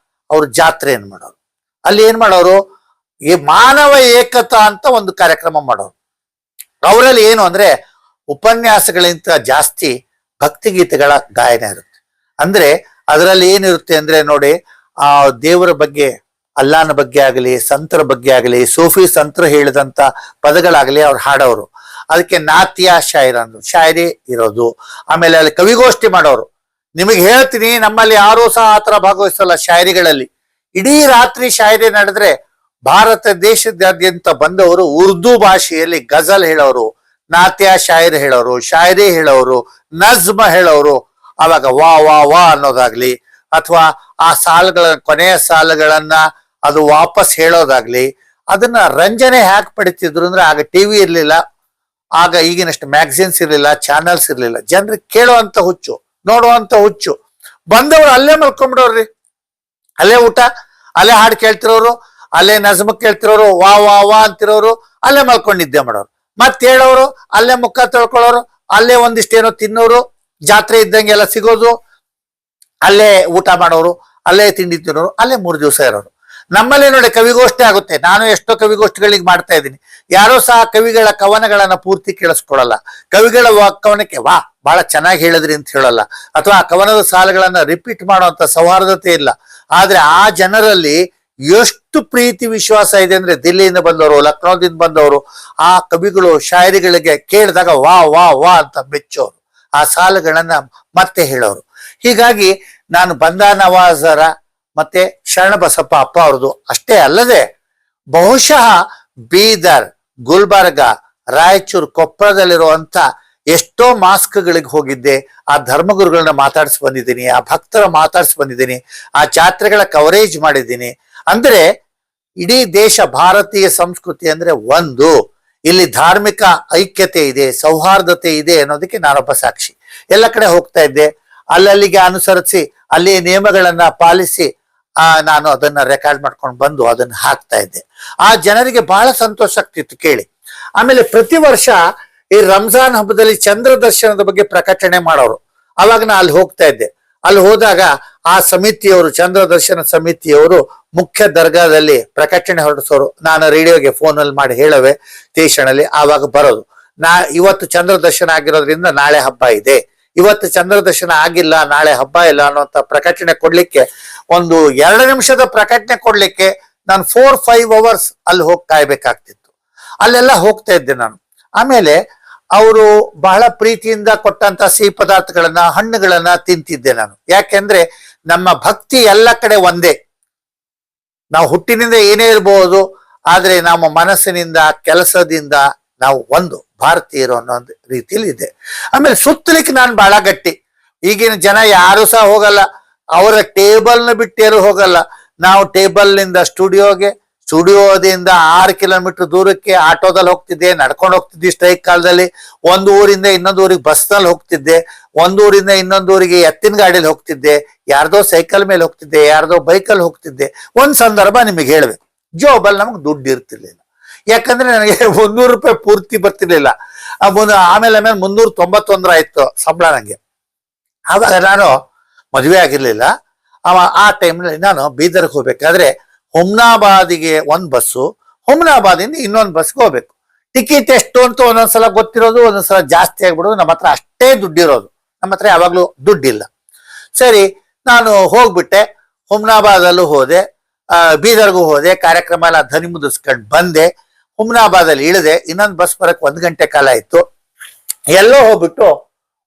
ಅವ್ರ ಜಾತ್ರೆಯನ್ನು ಮಾಡೋರು. ಅಲ್ಲಿ ಏನ್ ಮಾಡೋರು, ಈ ಮಾನವ ಏಕತಾ ಅಂತ ಒಂದು ಕಾರ್ಯಕ್ರಮ ಮಾಡೋರು. ಅವರಲ್ಲಿ ಏನು ಅಂದ್ರೆ ಉಪನ್ಯಾಸಗಳಿಂತ ಜಾಸ್ತಿ ಭಕ್ತಿಗೀತೆಗಳ ಗಾಯನ ಇರುತ್ತೆ. ಅಂದ್ರೆ ಅದರಲ್ಲಿ ಏನಿರುತ್ತೆ ಅಂದ್ರೆ ನೋಡಿ, ಆ ದೇವರ ಬಗ್ಗೆ, ಅಲ್ಲಾನ ಬಗ್ಗೆ ಆಗಲಿ, ಸಂತರ ಬಗ್ಗೆ ಆಗಲಿ, ಸೂಫಿ ಸಂತರು ಹೇಳಿದಂತ ಪದಗಳಾಗಲಿ ಅವ್ರು ಹಾಡೋರು. ಅದಕ್ಕೆ ನಾತ್ಯ ಶಾಯರಿ ಇರೋದು. ಆಮೇಲೆ ಅಲ್ಲಿ ಕವಿಗೋಷ್ಠಿ ಮಾಡೋರು. ನಿಮಗೆ ಹೇಳ್ತೀನಿ, ನಮ್ಮಲ್ಲಿ ಯಾರೂ ಸಹ ಆತರ ಭಾಗವಹಿಸಲ್ಲ ಶಾಯರಿಗಳಲ್ಲಿ. ಇಡೀ ರಾತ್ರಿ ಶಾಯರಿ ನಡೆದ್ರೆ ಭಾರತ ದೇಶದಾದ್ಯಂತ ಬಂದವರು ಉರ್ದು ಭಾಷೆಯಲ್ಲಿ ಗಜಲ್ ಹೇಳೋರು, ನಾತ್ಯ ಶಾಯರಿ ಹೇಳೋರು, ಶಾಯರಿ ಹೇಳೋರು, ನಜ್ಮ ಹೇಳೋರು. ಅವಾಗ ವಾ ವಾ ವಾ ಅನ್ನೋದಾಗ್ಲಿ, ಅಥವಾ ಆ ಕೊನೆಯ ಸಾಲುಗಳನ್ನ ಅದು ವಾಪಸ್ ಹೇಳೋದಾಗ್ಲಿ, ಅದನ್ನ ರಂಜನೆ ಹ್ಯಾಕ್ ಪಡಿತಿದ್ರು ಅಂದ್ರೆ ಆಗ ಟಿವಿ ಇರ್ಲಿಲ್ಲ, ಆಗ ಈಗಿನಷ್ಟು ಮ್ಯಾಗಝಿನ್ಸ್ ಇರ್ಲಿಲ್ಲ, ಚಾನಲ್ಸ್ ಇರ್ಲಿಲ್ಲ. ಜನರಿಗೆ ಕೇಳುವಂತ ಹುಚ್ಚು, ನೋಡುವಂತ ಹುಚ್ಚು. ಬಂದವರು ಅಲ್ಲೇ ಮಲ್ಕೊಂಡ್ಬಿಡೋರ್ರಿ, ಅಲ್ಲೇ ಊಟ, ಅಲ್ಲೇ ಹಾಡು ಕೇಳ್ತಿರೋರು, ಅಲ್ಲೇ ನಜ್ಮ ಕೇಳ್ತಿರೋರು, ವಾ ವಾ ವಾ ಅಂತಿರೋರು, ಅಲ್ಲೇ ಮಲ್ಕೊಂಡು ನಿದ್ದೆ ಮಾಡೋರು. ಮತ್ತೆ ಹೇಳೋರು, ಅಲ್ಲೇ ಮುಖ ತೊಳ್ಕೊಳ್ಳೋರು, ಅಲ್ಲೇ ಒಂದಿಷ್ಟೇನೋ ತಿನ್ನೋರು, ಜಾತ್ರೆ ಇದ್ದಂಗೆಲ್ಲ ಸಿಗೋದು, ಅಲ್ಲೇ ಊಟ ಮಾಡೋರು, ಅಲ್ಲೇ ತಿಂಡಿ ತಿನ್ನೋರು, ಅಲ್ಲೇ 3 ದಿವಸ ಇರೋರು. ನಮ್ಮಲ್ಲಿ ನೋಡಿ ಕವಿಗೋಷ್ಠಿ ಆಗುತ್ತೆ. ನಾನು ಎಷ್ಟೋ ಕವಿಗೋಷ್ಠಿಗಳಿಗೆ ಮಾಡ್ತಾ ಇದ್ದೀನಿ. ಯಾರೋ ಸಹ ಕವಿಗಳ ಕವನಗಳನ್ನ ಪೂರ್ತಿ ಕೇಳಿಸ್ಕೊಳಲ್ಲ. ಕವಿಗಳ ಕವನಕ್ಕೆ ವಾ ಬಹಳ ಚೆನ್ನಾಗಿ ಹೇಳಿದ್ರಿ ಅಂತ ಹೇಳಲ್ಲ, ಅಥವಾ ಆ ಕವನದ ಸಾಲುಗಳನ್ನ ರಿಪೀಟ್ ಮಾಡುವಂತ ಸೌಹಾರ್ದತೆ ಇಲ್ಲ. ಆದ್ರೆ ಆ ಜನರಲ್ಲಿ ಎಷ್ಟು ಪ್ರೀತಿ ವಿಶ್ವಾಸ ಇದೆ ಅಂದ್ರೆ, ದಿಲ್ಲಿಯಿಂದ ಬಂದವರು, ಲಕ್ನೋದಿಂದ ಬಂದವರು ಆ ಕವಿಗಳು ಶಾಯರಿಗಳಿಗೆ ಕೇಳಿದಾಗ ವಾ ವಾ ವಾ ಅಂತ ಮೆಚ್ಚೋರು, ಆ ಸಾಲುಗಳನ್ನ ಮತ್ತೆ ಹೇಳೋರು. ಹೀಗಾಗಿ ನಾನು ಬಂದಾನವಾಜರ ಮತ್ತೆ ಶರಣಬಸಪ್ಪ ಅಪ್ಪ ಅವ್ರದ್ದು ಅಷ್ಟೇ ಅಲ್ಲದೆ ಬಹುಶಃ ಬೀದರ್, ಗುಲ್ಬರ್ಗ, ರಾಯಚೂರು, ಕೊಪ್ಪಳದಲ್ಲಿರುವಂತ ಎಷ್ಟೋ ಮಾಸ್ಕ್ಗಳಿಗೆ ಹೋಗಿದ್ದೆ. ಆ ಧರ್ಮಗುರುಗಳನ್ನ ಮಾತಾಡ್ಸಿ ಬಂದಿದ್ದೀನಿ, ಆ ಭಕ್ತರ ಮಾತಾಡ್ಸಿ ಬಂದಿದ್ದೀನಿ, ಆ ಜಾತ್ರೆಗಳ ಕವರೇಜ್ ಮಾಡಿದ್ದೀನಿ. ಅಂದ್ರೆ ಇಡೀ ದೇಶ, ಭಾರತೀಯ ಸಂಸ್ಕೃತಿ ಅಂದ್ರೆ ಒಂದು, ಇಲ್ಲಿ ಧಾರ್ಮಿಕ ಐಕ್ಯತೆ ಇದೆ, ಸೌಹಾರ್ದತೆ ಇದೆ ಅನ್ನೋದಕ್ಕೆ ನಾನೊಬ್ಬ ಸಾಕ್ಷಿ. ಎಲ್ಲ ಕಡೆ ಹೋಗ್ತಾ ಇದ್ದೆ. ಅಲ್ಲಲ್ಲಿಗೆ ಅನುಸರಿಸಿ ಅಲ್ಲಿ ನಿಯಮಗಳನ್ನ ಪಾಲಿಸಿ ನಾನು ಅದನ್ನ ರೆಕಾರ್ಡ್ ಮಾಡ್ಕೊಂಡು ಬಂದು ಅದನ್ನ ಹಾಕ್ತಾ ಇದ್ದೆ. ಆ ಜನರಿಗೆ ಬಹಳ ಸಂತೋಷ ಆಗ್ತಿತ್ತು ಕೇಳಿ. ಆಮೇಲೆ ಪ್ರತಿ ವರ್ಷ ಈ ರಂಜಾನ್ ಹಬ್ಬದಲ್ಲಿ ಚಂದ್ರ ದರ್ಶನದ ಬಗ್ಗೆ ಪ್ರಕಟಣೆ ಮಾಡೋರು. ಅವಾಗ ನಾ ಅಲ್ಲಿ ಹೋಗ್ತಾ ಇದ್ದೆ. ಅಲ್ಲಿ ಹೋದಾಗ ಆ ಸಮಿತಿಯವರು, ಚಂದ್ರ ದರ್ಶನ ಸಮಿತಿಯವರು ಮುಖ್ಯ ದರ್ಗಾದಲ್ಲಿ ಪ್ರಕಟಣೆ ಹೊರಡಿಸೋರು. ನಾನು ರೇಡಿಯೋಗೆ ಫೋನಲ್ಲಿ ಮಾಡಿ ಹೇಳವೆ ಸ್ಟೇಷನಲ್ಲಿ, ಆವಾಗ ಬರೋದು. ಇವತ್ತು ಚಂದ್ರ ದರ್ಶನ ಆಗಿರೋದ್ರಿಂದ ನಾಳೆ ಹಬ್ಬ ಇದೆ, ಇವತ್ತು ಚಂದ್ರ ದರ್ಶನ ಆಗಿಲ್ಲ ನಾಳೆ ಹಬ್ಬ ಇಲ್ಲ ಅನ್ನುವಂತ ಪ್ರಕಟಣೆ ಕೊಡ್ಲಿಕ್ಕೆ, ಒಂದು 2 ನಿಮಿಷದ ಪ್ರಕಟಣೆ ಕೊಡ್ಲಿಕ್ಕೆ ನಾನು 4-5 ಅವರ್ಸ್ ಅಲ್ಲಿ ಹೋಗಿ ಕಾಯ್ಬೇಕಾಗ್ತಿತ್ತು. ಅಲ್ಲೆಲ್ಲ ಹೋಗ್ತಾ ಇದ್ದೆ ನಾನು. ಆಮೇಲೆ ಅವರು ಬಹಳ ಪ್ರೀತಿಯಿಂದ ಕೊಟ್ಟಂತ ಸಿಹಿ ಪದಾರ್ಥಗಳನ್ನ, ಹಣ್ಣುಗಳನ್ನ ತಿಂತಿದ್ದೆ ನಾನು. ಯಾಕೆಂದ್ರೆ ನಮ್ಮ ಭಕ್ತಿ ಎಲ್ಲ ಕಡೆ ಒಂದೇ. ನಾವು ಹುಟ್ಟಿನಿಂದ ಏನೇ ಇರಬಹುದು, ಆದ್ರೆ ನಮ್ಮ ಮನಸ್ಸಿನಿಂದ, ಕೆಲಸದಿಂದ ನಾವು ಒಂದು ಭಾರತೀಯರು ಅನ್ನೋ ರೀತಿಯಲ್ಲಿ ಇದೆ. ಆಮೇಲೆ ಸುತ್ತಲಿಕ್ಕೆ ನಾನು ಬಹಳ ಗಟ್ಟಿ. ಈಗಿನ ಜನ ಯಾರು ಸಹ ಹೋಗಲ್ಲ, ಅವರ ಟೇಬಲ್ನ ಬಿಟ್ಟೇರು ಹೋಗಲ್ಲ. ನಾವು ಟೇಬಲ್ನಿಂದ ಸ್ಟುಡಿಯೋದಿಂದ 6 ಕಿಲೋಮೀಟರ್ ದೂರಕ್ಕೆ ಆಟೋದಲ್ಲಿ ಹೋಗ್ತಿದ್ದೆ, ನಡ್ಕೊಂಡು ಹೋಗ್ತಿದ್ದೆ. ಸ್ಟ್ರೈಕ್ ಕಾಲದಲ್ಲಿ ಒಂದು ಊರಿಂದ ಇನ್ನೊಂದು ಊರಿಗೆ ಬಸ್ನಲ್ಲಿ ಹೋಗ್ತಿದ್ದೆ, ಒಂದು ಊರಿಂದ ಇನ್ನೊಂದು ಊರಿಗೆ ಎತ್ತಿನ ಗಾಡಿಯಲ್ಲಿ ಹೋಗ್ತಿದ್ದೆ, ಯಾರ್ದೋ ಸೈಕಲ್ ಮೇಲೆ ಹೋಗ್ತಿದ್ದೆ, ಯಾರ್ದೋ ಬೈಕಲ್ಲಿ ಹೋಗ್ತಿದ್ದೆ. ಒಂದ್ ಸಂದರ್ಭ ನಿಮಗೆ ಹೇಳ್ಬೇಕು, ಜೋಬಲ್ಲಿ ನಮಗೆ ದುಡ್ಡು ಇರ್ತಿರ್ಲಿಲ್ಲ. ಯಾಕಂದ್ರೆ ನನಗೆ 100 ರೂಪಾಯಿ ಪೂರ್ತಿ ಬರ್ತಿರ್ಲಿಲ್ಲ. ಆಮೇಲೆ 391 ಆಯ್ತು ಸಂಬಳ ನಂಗೆ. ಆವಾಗ ನಾನು ಮದುವೆ ಆಗಿರ್ಲಿಲ್ಲ. ಆ ಟೈಮ್ನಲ್ಲಿ ನಾನು ಬೀದರ್ಗೆ ಹೋಗ್ಬೇಕಾದ್ರೆ ಹುಮ್ನಾಬಾದಿಗೆ ಒಂದು ಬಸ್ಸು, ಹುಮ್ನಾಬಾದಿಂದ ಇನ್ನೊಂದು ಬಸ್ಗೆ ಹೋಗ್ಬೇಕು. ಟಿಕೆಟ್ ಎಷ್ಟು ಅಂತ ಒಂದೊಂದ್ಸಲ ಗೊತ್ತಿರೋದು, ಒಂದೊಂದ್ಸಲ ಜಾಸ್ತಿ ಆಗ್ಬಿಡೋದು. ನಮ್ಮ ಹತ್ರ ಅಷ್ಟೇ ದುಡ್ಡಿರೋದು, ನಮ್ಮ ಹತ್ರ ಯಾವಾಗ್ಲೂ ದುಡ್ಡಿಲ್ಲ. ಸರಿ, ನಾನು ಹೋಗ್ಬಿಟ್ಟೆ. ಹುಮ್ನಾಬಾದಲ್ಲೂ ಹೋದೆ, ಬೀದರ್ಗೂ ಹೋದೆ. ಕಾರ್ಯಕ್ರಮ ಎಲ್ಲ ಧ್ವನಿ ಮುದಿಸ್ಕೊಂಡು ಬಂದೆ. ಹುಮ್ನಾಬಾದಲ್ಲಿ ಇಳಿದೆ. ಇನ್ನೊಂದು ಬಸ್ ಬರಕ್ 1 ಗಂಟೆ ಕಾಲ ಇತ್ತು. ಎಲ್ಲೋ ಹೋಗ್ಬಿಟ್ಟು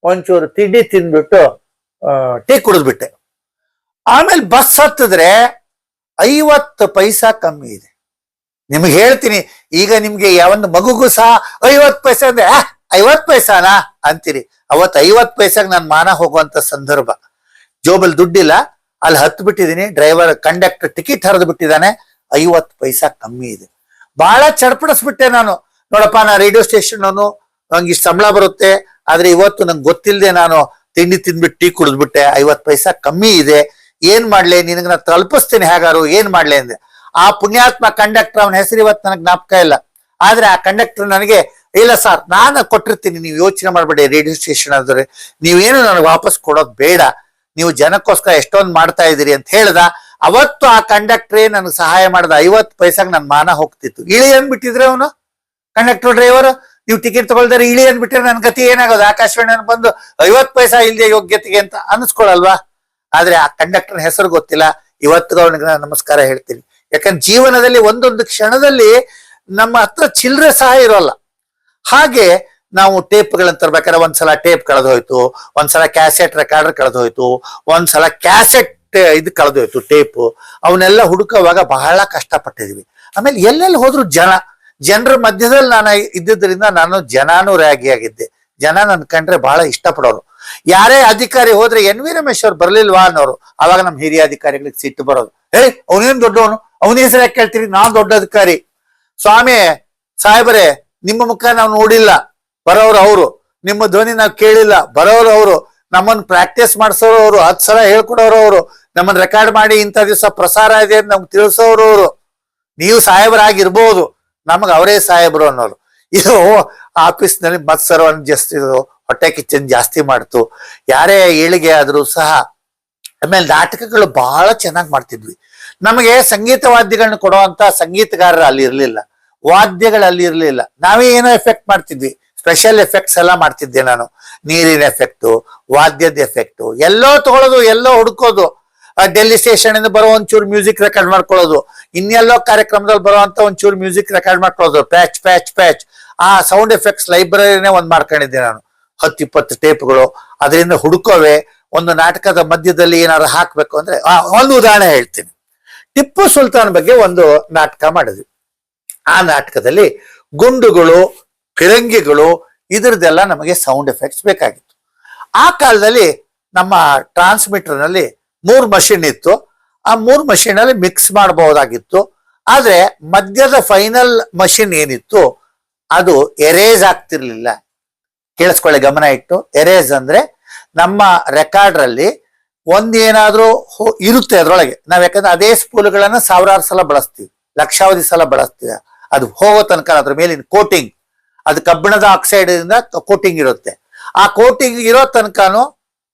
ಒಂಚೂರು ತಿಂಡಿ ತಿಂದ್ಬಿಟ್ಟು ಟೀ ಕುಡಿದ್ಬಿಟ್ಟೆ. ಆಮೇಲೆ ಬಸ್ ಹತ್ತಿದ್ರೆ 50 ಪೈಸಾ ಕಮ್ಮಿ ಇದೆ. ನಿಮ್ಗೆ ಹೇಳ್ತೀನಿ, ಈಗ ನಿಮ್ಗೆ ಯಾವೊಂದು ಮಗುಗೂ ಸಹ 50 ಪೈಸೆ ಅಂದ್ರೆ 50 ಪೈಸಾನಾ ಅಂತೀರಿ. ಅವತ್ತು 50 ಪೈಸಾಗ್ ನಾನು ಮಾನ ಹೋಗುವಂತ ಸಂದರ್ಭ. ಜೋಬಲ್ ದುಡ್ಡಿಲ್ಲ, ಅಲ್ಲಿ ಹತ್ತು ಬಿಟ್ಟಿದ್ದೀನಿ. ಡ್ರೈವರ್, ಕಂಡಕ್ಟರ್ ಟಿಕೆಟ್ ಹರಿದು ಬಿಟ್ಟಿದ್ದಾನೆ. 50 ಪೈಸಾ ಕಮ್ಮಿ ಇದೆ. ಬಹಳ ಚಡ್ಪಡಿಸ್ಬಿಟ್ಟೆ ನಾನು. ನೋಡಪ್ಪ, ನಾ ರೇಡಿಯೋ ಸ್ಟೇಷನ್ ಅವನು, ನಂಗೆ ಇಷ್ಟು ಸಂಬಳ ಬರುತ್ತೆ, ಆದ್ರೆ ಇವತ್ತು ನಂಗೆ ಗೊತ್ತಿಲ್ಲದೆ ನಾನು ತಿಂಡಿ ತಿಂದ್ಬಿಟ್ಟು ಟೀ ಕುಡಿದ್ಬಿಟ್ಟೆ. 50 ಪೈಸಾ ಕಮ್ಮಿ ಇದೆ, ಏನ್ ಮಾಡ್ಲೆ, ನಿನಗೆ ನಾನು ತಲುಪಿಸ್ತೇನೆ, ಹೇಗಾರು ಏನ್ ಮಾಡ್ಲೆ ಅಂದೆ. ಆ ಪುಣ್ಯಾತ್ಮ ಕಂಡಕ್ಟರ್, ಅವನ ಹೆಸರು ಇವತ್ತು ನನಗೆ ಜ್ಞಾಪಕ ಇಲ್ಲ. ಆದ್ರೆ ಆ ಕಂಡಕ್ಟರ್ ನನಗೆ, ಇಲ್ಲ ಸರ್ ನಾನು ಕೊಟ್ಟಿರ್ತೀನಿ, ನೀವು ಯೋಚನೆ ಮಾಡ್ಬೇಡಿ, ರೇಡಿಯೋ ಸ್ಟೇಷನ್ ಆದ್ರೆ ನೀವೇನು ನನಗೆ ವಾಪಸ್ ಕೊಡೋದು ಬೇಡ, ನೀವು ಜನಕ್ಕೋಸ್ಕರ ಎಷ್ಟೊಂದು ಮಾಡ್ತಾ ಇದ್ದೀರಿ ಅಂತ ಹೇಳ್ದ. ಅವತ್ತು ಆ ಕಂಡಕ್ಟ್ರೇ ನನಗೆ ಸಹಾಯ ಮಾಡಿದ. 50 ಪೈಸಾಗ್ ನನ್ ಮಾನ ಹೋಗ್ತಿತ್ತು. ಇಳಿ ಅಂದ್ಬಿಟ್ಟಿದ್ರೆ ಅವನು ಕಂಡಕ್ಟರ್ ಡ್ರೈವರ್, ನೀವು ಟಿಕೆಟ್ ತಗೊಳ್ದಾರೆ ಇಳಿ ಅಂದ್ಬಿಟ್ರೆ ನನ್ನ ಗತಿ ಏನಾಗೋದು? ಆಕಾಶವಾಣಿ ಬಂದು 50 ಪೈಸಾ ಇಲ್ಲದೆ ಯೋಗ್ಯತೆಗೆ ಅಂತ ಅನ್ಸ್ಕೊಳಲ್ವಾ? ಆದ್ರೆ ಆ ಕಂಡಕ್ಟರ್ ಹೆಸರು ಗೊತ್ತಿಲ್ಲ. ಇವತ್ತಿಗೂ ಅವನಿಗೆ ನಾನು ನಮಸ್ಕಾರ ಹೇಳ್ತೀನಿ. ಯಾಕಂದ್ರೆ ಜೀವನದಲ್ಲಿ ಒಂದೊಂದು ಕ್ಷಣದಲ್ಲಿ ನಮ್ಮ ಹತ್ರ ಚಿಲ್ಲರೆ ಸಹ ಇರೋಲ್ಲ. ಹಾಗೆ ನಾವು ಟೇಪ್ಗಳನ್ನ ತರ್ಬೇಕಾದ್ರೆ ಒಂದ್ಸಲ ಟೇಪ್ ಕಳೆದೋಯ್ತು, ಒಂದ್ಸಲ ಕ್ಯಾಸೆಟ್ ರೆಕಾರ್ಡರ್ ಕಳೆದೋಯ್ತು, ಒಂದ್ಸಲ ಕ್ಯಾಸೆಟ್ ಇದು ಕಳೆದೋಯ್ತು ಟೇಪು. ಅವನ್ನೆಲ್ಲ ಹುಡುಕುವಾಗ ಬಹಳ ಕಷ್ಟಪಟ್ಟಿದ್ವಿ. ಆಮೇಲೆ ಎಲ್ಲೆಲ್ಲಿ ಹೋದ್ರು ಜನರ ಮಧ್ಯದಲ್ಲಿ ನಾನು ಇದ್ದಿದ್ದರಿಂದ ನಾನು ಜನಾನುರಾಗಿಯಾಗಿದ್ದೆ. ಜನ ನನ್ ಕಂಡ್ರೆ ಬಹಳ ಇಷ್ಟಪಡೋರು. ಯಾರೇ ಅಧಿಕಾರಿ ಹೋದ್ರೆ ಎನ್ ವಿ ರಮೇಶ್ ಅವ್ರು ಬರ್ಲಿಲ್ವಾ ಅನ್ನೋರು. ಅವಾಗ ನಮ್ ಹಿರಿಯ ಅಧಿಕಾರಿಗಳಿಗೆ ಸಿಟ್ಟು ಬರೋದು. ಅವನೇನ್ ದೊಡ್ಡವನು, ಅವನ ಹೆಸರು ಯಾಕೆ ಕೇಳ್ತೀರಿ, ನಾನ್ ದೊಡ್ಡ ಅಧಿಕಾರಿ. ಸ್ವಾಮಿ ಸಾಹೇಬರೇ, ನಿಮ್ಮ ಮುಖ ನಾವು ನೋಡಿಲ್ಲ, ಬರೋರು ಅವರು. ನಿಮ್ಮ ಧ್ವನಿ ನಾವು ಕೇಳಿಲ್ಲ, ಬರೋರು ಅವರು. ನಮ್ಮನ್ನ ಪ್ರಾಕ್ಟೀಸ್ ಮಾಡಿಸೋರು ಅವರು, 10 ಸಲ ಹೇಳ್ಕೊಡೋರು ಅವರು. ನಮ್ಮನ್ನ ರೆಕಾರ್ಡ್ ಮಾಡಿ ಇಂಥ ದಿವಸ ಪ್ರಸಾರ ಇದೆ ಅಂತ ನಮ್ಗೆ ತಿಳಿಸೋರು ಅವರು. ನೀವು ಸಾಹೇಬರಾಗಿರ್ಬೋದು, ನಮಗ್ ಅವರೇ ಸಾಹೇಬರು ಅನ್ನೋರು. ಇದು ಆಫೀಸ್ನಲ್ಲಿ ಮತ್ಸರ ಜಾಸ್ತಿ, ಹೊಟ್ಟೆ ಕಿಚ್ಚನ್ ಜಾಸ್ತಿ ಮಾಡ್ತು. ಯಾರೇ ಏಳಿಗೆ ಆದ್ರೂ ಸಹ. ಆಮೇಲೆ ನಾಟಕಗಳು ಬಹಳ ಚೆನ್ನಾಗಿ ಮಾಡ್ತಿದ್ವಿ. ನಮಗೆ ಸಂಗೀತ ವಾದ್ಯಗಳನ್ನ ಕೊಡುವಂತ ಸಂಗೀತಗಾರರು ಅಲ್ಲಿ ಇರ್ಲಿಲ್ಲ, ವಾದ್ಯಗಳು ಅಲ್ಲಿ ಇರ್ಲಿಲ್ಲ. ನಾವೇ ಏನೋ ಎಫೆಕ್ಟ್ ಮಾಡ್ತಿದ್ವಿ, ಸ್ಪೆಷಲ್ ಎಫೆಕ್ಟ್ಸ್ ಎಲ್ಲ ಮಾಡ್ತಿದ್ದೆ ನಾನು. ನೀರಿನ ಎಫೆಕ್ಟು, ವಾದ್ಯದ ಎಫೆಕ್ಟು, ಎಲ್ಲೋ ತಗೊಳ್ಳೋದು, ಎಲ್ಲೋ ಹುಡುಕೋದು. ಡೆಲ್ಲಿ ಸ್ಟೇಷನ್ ಇಂದ ಬರೋ ಒಂಚೂರು ಮ್ಯೂಸಿಕ್ ರೆಕಾರ್ಡ್ ಮಾಡ್ಕೊಳ್ಳೋದು, ಇನ್ನೆಲ್ಲೋ ಕಾರ್ಯಕ್ರಮದಲ್ಲಿ ಬರುವಂತ ಒಂಚೂರು ಮ್ಯೂಸಿಕ್ ರೆಕಾರ್ಡ್ ಮಾಡ್ಕೊಳ್ಳೋದು, ಪ್ಯಾಚ್ ಪ್ಯಾಚ್ ಪ್ಯಾಚ್. ಆ ಸೌಂಡ್ ಎಫೆಕ್ಟ್ಸ್ ಲೈಬ್ರರಿನೇ ಒಂದ್ ಮಾಡ್ಕೊಂಡಿದ್ದೆ ನಾನು, 10-20 ಟೇಪ್ಗಳು. ಅದರಿಂದ ಹುಡುಕೋವೆ. ಒಂದು ನಾಟಕದ ಮಧ್ಯದಲ್ಲಿ ಏನಾದ್ರು ಹಾಕ್ಬೇಕು ಅಂದ್ರೆ, ಒಂದು ಉದಾಹರಣೆ ಹೇಳ್ತೀನಿ. ಟಿಪ್ಪು ಸುಲ್ತಾನ್ ಬಗ್ಗೆ ಒಂದು ನಾಟಕ ಮಾಡಿದ್ವಿ. ಆ ನಾಟಕದಲ್ಲಿ ಗುಂಡುಗಳು, ಫಿರಂಗಿಗಳು, ಇದ್ರದ್ದೆಲ್ಲ ನಮಗೆ ಸೌಂಡ್ ಎಫೆಕ್ಟ್ಸ್ ಬೇಕಾಗಿತ್ತು. ಆ ಕಾಲದಲ್ಲಿ ನಮ್ಮ ಟ್ರಾನ್ಸ್ಮಿಟರ್ ನಲ್ಲಿ 3 ಮಷಿನ್ ಇತ್ತು. ಆ 3 ಮಷಿನ್ ಅಲ್ಲಿ ಮಿಕ್ಸ್ ಮಾಡಬಹುದಾಗಿತ್ತು. ಆದ್ರೆ ಮಧ್ಯದ ಫೈನಲ್ ಮಷಿನ್ ಏನಿತ್ತು ಅದು ಎರೇಸ್ ಆಗ್ತಿರ್ಲಿಲ್ಲ. ಕೇಳಿಸ್ಕೊಳ್ಳಿ, ಗಮನ ಇಟ್ಟು. ಎರೇಸ್ ಅಂದ್ರೆ ನಮ್ಮ ರೆಕಾರ್ಡ್ರಲ್ಲಿ ಒಂದೇನಾದ್ರೂ ಇರುತ್ತೆ ಅದ್ರೊಳಗೆ. ನಾವ್ ಯಾಕಂದ್ರೆ ಅದೇ ಸ್ಪೂಲ್ಗಳನ್ನ ಸಾವಿರಾರು ಸಲ ಬಳಸ್ತೀವಿ, ಲಕ್ಷಾವಧಿ ಸಲ ಬಳಸ್ತೀವಿ. ಅದು ಹೋಗೋ ತನಕ ಅದ್ರ ಮೇಲಿನ ಕೋಟಿಂಗ್, ಅದು ಕಬ್ಬಿಣದ ಆಕ್ಸೈಡ್ ಇಂದ ಕೋಟಿಂಗ್ ಇರುತ್ತೆ. ಆ ಕೋಟಿಂಗ್ ಇರೋ ತನಕನೂ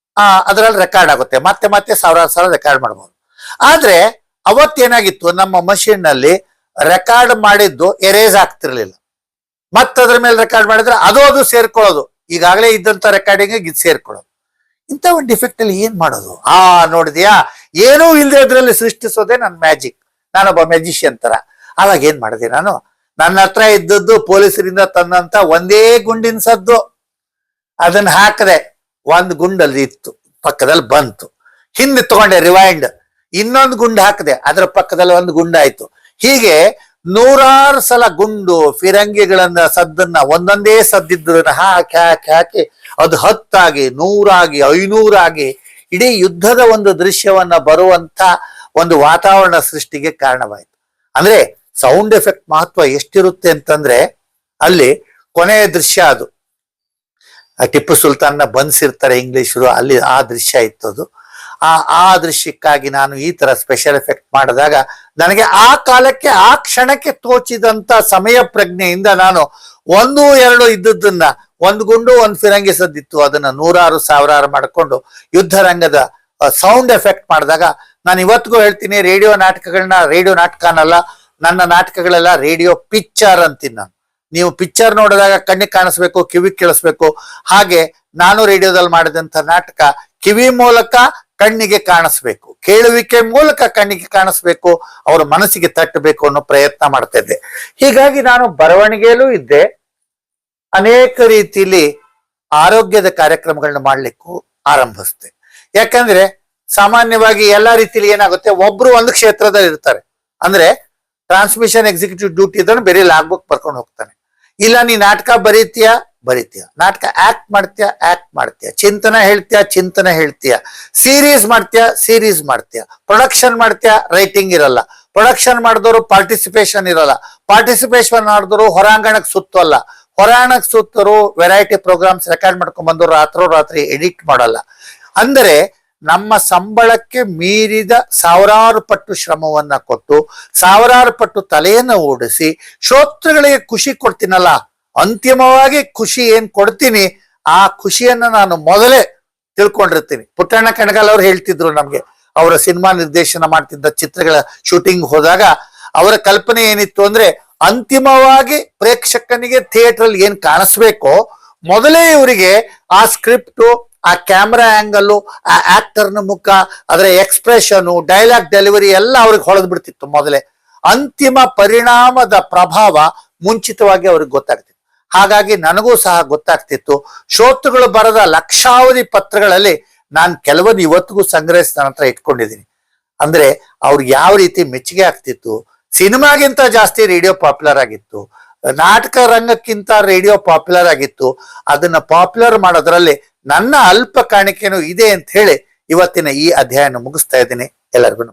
ಅದರಲ್ಲಿ ರೆಕಾರ್ಡ್ ಆಗುತ್ತೆ, ಮತ್ತೆ ಮತ್ತೆ ಸಾವಿರಾರು ಸಲ ರೆಕಾರ್ಡ್ ಮಾಡ್ಬೋದು. ಆದ್ರೆ ಅವತ್ತೇನಾಗಿತ್ತು, ನಮ್ಮ ಮಷೀನ್ ನಲ್ಲಿ ರೆಕಾರ್ಡ್ ಮಾಡಿದ್ದು ಎರೇಸ್ ಆಗ್ತಿರ್ಲಿಲ್ಲ. ಅದ್ರ ಮೇಲೆ ರೆಕಾರ್ಡ್ ಮಾಡಿದ್ರೆ ಅದು ಸೇರ್ಕೊಳ್ಳೋದು, ಈಗಾಗಲೇ ಇದ್ದಂತ ರೆಕಾರ್ಡಿಂಗ್ ಇದು ಸೇರ್ಕೊಳ್ಳೋದು. ಇಂಥ ಒಂದು ಡಿಫೆಕ್ಟ್ ಅಲ್ಲಿ ಏನ್ ಮಾಡೋದು? ನೋಡಿದ್ಯಾ, ಏನೂ ಇಲ್ಲದೆ ಇದ್ರಲ್ಲಿ ಸೃಷ್ಟಿಸೋದೇ ನನ್ನ ಮ್ಯಾಜಿಕ್. ನಾನೊಬ್ಬ ಮ್ಯಾಜಿಷಿಯನ್ ತರ. ಅವಾಗ ಏನ್ ಮಾಡಿದೆ ನಾನು, ನನ್ನ ಹತ್ರ ಇದ್ದದ್ದು ಪೊಲೀಸರಿಂದ ತಂದಂತ ಒಂದೇ ಗುಂಡಿನ ಸದ್ದು, ಅದನ್ನ ಹಾಕದೆ, ಒಂದು ಗುಂಡಲ್ಲಿ ಇತ್ತು, ಪಕ್ಕದಲ್ಲಿ ಬಂತು. ಹಿಂದೆ ತಗೊಂಡೆ ರಿವೈಂಡ್, ಇನ್ನೊಂದು ಗುಂಡು ಹಾಕದೆ, ಅದರ ಪಕ್ಕದಲ್ಲಿ ಒಂದು ಗುಂಡಾಯ್ತು. ಹೀಗೆ ನೂರಾರು ಸಲ ಗುಂಡು ಫಿರಂಗಿಗಳನ್ನ ಸದ್ದನ್ನ ಒಂದೊಂದೇ ಸದ್ದಿದ್ದನ್ನ ಹಾಕಿ ಹಾಕಿ ಹಾಕಿ ಅದು 10 ಆಗಿ 100 ಆಗಿ 500 ಆಗಿ ಇಡೀ ಯುದ್ಧದ ಒಂದು ದೃಶ್ಯವನ್ನ ಬರುವಂತ ಒಂದು ವಾತಾವರಣ ಸೃಷ್ಟಿಗೆ ಕಾರಣವಾಯಿತು. ಅಂದ್ರೆ ಸೌಂಡ್ ಎಫೆಕ್ಟ್ ಮಹತ್ವ ಎಷ್ಟಿರುತ್ತೆ ಅಂತಂದ್ರೆ, ಅಲ್ಲಿ ಕೊನೆಯ ದೃಶ್ಯ ಅದು ಟಿಪ್ಪು ಸುಲ್ತಾನ್ನ ಬಂಧಿಸಿರ್ತಾರೆ ಇಂಗ್ಲಿಷರು, ಅಲ್ಲಿ ಆ ದೃಶ್ಯ ಇತ್ತದು. ಆ ದೃಶ್ಯಕ್ಕಾಗಿ ನಾನು ಈ ತರ ಸ್ಪೆಷಲ್ ಎಫೆಕ್ಟ್ ಮಾಡಿದಾಗ ನನಗೆ ಆ ಕಾಲಕ್ಕೆ ಆ ಕ್ಷಣಕ್ಕೆ ತೋಚಿದಂತ ಸಮಯ ಪ್ರಜ್ಞೆಯಿಂದ ನಾನು 1-2 ಇದ್ದದನ್ನ, ಒಂದು ಗುಂಡು ಒಂದು ಫಿರಂಗಿ ಸದ್ದಿತ್ತು, ಅದನ್ನ ನೂರಾರು ಸಾವಿರಾರು ಮಾಡ್ಕೊಂಡು ಯುದ್ಧ ರಂಗದ ಸೌಂಡ್ ಎಫೆಕ್ಟ್ ಮಾಡಿದಾಗ, ನಾನು ಇವತ್ತಿಗೂ ಹೇಳ್ತೀನಿ, ರೇಡಿಯೋ ನಾಟಕ ಅನ್ನಲ್ಲ, ನನ್ನ ನಾಟಕಗಳೆಲ್ಲ ರೇಡಿಯೋ ಪಿಕ್ಚರ್ ಅಂತೀನಿ ನಾನು. ನೀವು ಪಿಕ್ಚರ್ ನೋಡಿದಾಗ ಕಣ್ಣಿಗೆ ಕಾಣಿಸ್ಬೇಕು, ಕಿವಿಗೆ ಕೇಳಿಸ್ಬೇಕು. ಹಾಗೆ ನಾನು ರೇಡಿಯೋದಲ್ಲಿ ಮಾಡಿದಂತ ನಾಟಕ ಕಿವಿ ಮೂಲಕ ಕಣ್ಣಿಗೆ ಕಾಣಿಸ್ಬೇಕು, ಕೇಳುವಿಕೆ ಮೂಲಕ ಕಣ್ಣಿಗೆ ಕಾಣಿಸ್ಬೇಕು, ಅವರ ಮನಸ್ಸಿಗೆ ತಟ್ಟಬೇಕು ಅನ್ನೋ ಪ್ರಯತ್ನ ಮಾಡ್ತಾ ಇದ್ದೆ. ಹೀಗಾಗಿ ನಾನು ಬರವಣಿಗೆಯಲ್ಲೂ ಇದ್ದೆ, ಅನೇಕ ರೀತಿಯಲ್ಲಿ ಆರೋಗ್ಯದ ಕಾರ್ಯಕ್ರಮಗಳನ್ನ ಮಾಡ್ಲಿಕ್ಕೂ ಆರಂಭಿಸ್ತೆ. ಯಾಕಂದ್ರೆ ಸಾಮಾನ್ಯವಾಗಿ ಎಲ್ಲಾ ರೀತಿಯಲ್ಲಿ ಏನಾಗುತ್ತೆ, ಒಬ್ರು ಒಂದು ಕ್ಷೇತ್ರದಲ್ಲಿ ಇರ್ತಾರೆ. ಅಂದ್ರೆ ಟ್ರಾನ್ಸ್ಮಿಷನ್ ಎಕ್ಸಿಕ್ಯೂಟಿವ್ ಡ್ಯೂಟಿ ಇದನ್ನು ಬೇರೆ ಲಾಗ್ ಬುಕ್ ಬರ್ಕೊಂಡು ಹೋಗ್ತಾನೆ. ಇಲ್ಲ ನೀ ನಾಟಕ ಬರೀತೀಯ, ನಾಟಕ ಆಕ್ಟ್ ಮಾಡ್ತೀಯ, ಚಿಂತನೆ ಹೇಳ್ತೀಯ, ಸೀರೀಸ್ ಮಾಡ್ತೀಯ, ಪ್ರೊಡಕ್ಷನ್ ಮಾಡ್ತೀಯ, ರೈಟಿಂಗ್ ಇರಲ್ಲ, ಪ್ರೊಡಕ್ಷನ್ ಮಾಡಿದವರು ಪಾರ್ಟಿಸಿಪೇಷನ್ ಇರಲ್ಲ, ಪಾರ್ಟಿಸಿಪೇಷನ್ ಮಾಡಿದವರು ಹೊರಾಂಗಣಕ್ಕೆ ಸುತ್ತಲ್ಲ, ಹೊರಾಂಗಣಕ್ಕೆ ಸುತ್ತರು ವೆರೈಟಿ ಪ್ರೋಗ್ರಾಮ್ಸ್ ರೆಕಾರ್ಡ್ ಮಾಡ್ಕೊಂಡ್ ಬಂದವರು ರಾತ್ರಿ ಎಡಿಟ್ ಮಾಡಲ್ಲ. ಅಂದರೆ ನಮ್ಮ ಸಂಬಳಕ್ಕೆ ಮೀರಿದ ಸಾವಿರಾರು ಪಟ್ಟು ಶ್ರಮವನ್ನ ಕೊಟ್ಟು, ಸಾವಿರಾರು ಪಟ್ಟು ತಲೆಯನ್ನು ಓಡಿಸಿ ಶ್ರೋತೃಗಳಿಗೆ ಖುಷಿ ಕೊಡ್ತೀನಲ್ಲ, ಅಂತಿಮವಾಗಿ ಖುಷಿ ಏನ್ ಕೊಡ್ತೀನಿ, ಆ ಖುಷಿಯನ್ನ ನಾನು ಮೊದಲೇ ತಿಳ್ಕೊಂಡಿರ್ತೀನಿ. ಪುಟ್ಟಣ್ಣ ಕಣಗಾಲ್ ಅವ್ರು ಹೇಳ್ತಿದ್ರು ನಮ್ಗೆ, ಅವರ ಸಿನಿಮಾ ನಿರ್ದೇಶನ ಮಾಡ್ತಿದ್ದ ಚಿತ್ರಗಳ ಶೂಟಿಂಗ್ ಹೋದಾಗ ಅವರ ಕಲ್ಪನೆ ಏನಿತ್ತು ಅಂದ್ರೆ, ಅಂತಿಮವಾಗಿ ಪ್ರೇಕ್ಷಕನಿಗೆ ಥಿಯೇಟರ್ ಅಲ್ಲಿ ಏನ್ ಕಾಣಿಸ್ಬೇಕೋ ಮೊದಲೇ ಇವರಿಗೆ ಆ ಸ್ಕ್ರಿಪ್ಟು, ಆ ಕ್ಯಾಮ್ರಾ ಆಂಗಲ್, ಆ ಆಕ್ಟರ್ನ ಮುಖ, ಅದರ ಎಕ್ಸ್ಪ್ರೆಷನ್, ಡೈಲಾಗ್ ಡೆಲಿವರಿ ಎಲ್ಲ ಅವ್ರಿಗೆ ಹೊಳೆದ್ ಬಿಡ್ತಿತ್ತು ಮೊದಲೇ. ಅಂತಿಮ ಪರಿಣಾಮದ ಪ್ರಭಾವ ಮುಂಚಿತವಾಗಿ ಅವ್ರಿಗೆ ಗೊತ್ತಾಗ್ತಿತ್ತು. ಹಾಗಾಗಿ ನನಗೂ ಸಹ ಗೊತ್ತಾಗ್ತಿತ್ತು. ಶ್ರೋತೃಗಳು ಬರದ ಲಕ್ಷಾವಧಿ ಪತ್ರಗಳಲ್ಲಿ ನಾನು ಕೆಲವೊಂದು ಇವತ್ತಿಗೂ ಸಂಗ್ರಹಿಸಿ ನನ್ನ ಹತ್ರ ಇಟ್ಕೊಂಡಿದ್ದೀನಿ. ಅಂದ್ರೆ ಅವ್ರಿಗೆ ಯಾವ ರೀತಿ ಮೆಚ್ಚುಗೆ ಆಗ್ತಿತ್ತು. ಸಿನಿಮಾಗಿಂತ ಜಾಸ್ತಿ ರೇಡಿಯೋ ಪಾಪ್ಯುಲರ್ ಆಗಿತ್ತು, ನಾಟಕ ರಂಗಕ್ಕಿಂತ ರೇಡಿಯೋ ಪಾಪ್ಯುಲರ್ ಆಗಿತ್ತು. ಅದನ್ನ ಪಾಪ್ಯುಲರ್ ಮಾಡೋದ್ರಲ್ಲಿ ನನ್ನ ಅಲ್ಪ ಕಾಣಿಕೆನೂ ಇದೆ ಅಂತ ಹೇಳಿ ಇವತ್ತಿನ ಈ ಅಧ್ಯಾಯನ ಮುಗಿಸ್ತಾ ಇದ್ದೀನಿ. ಎಲ್ಲರಿಗೂ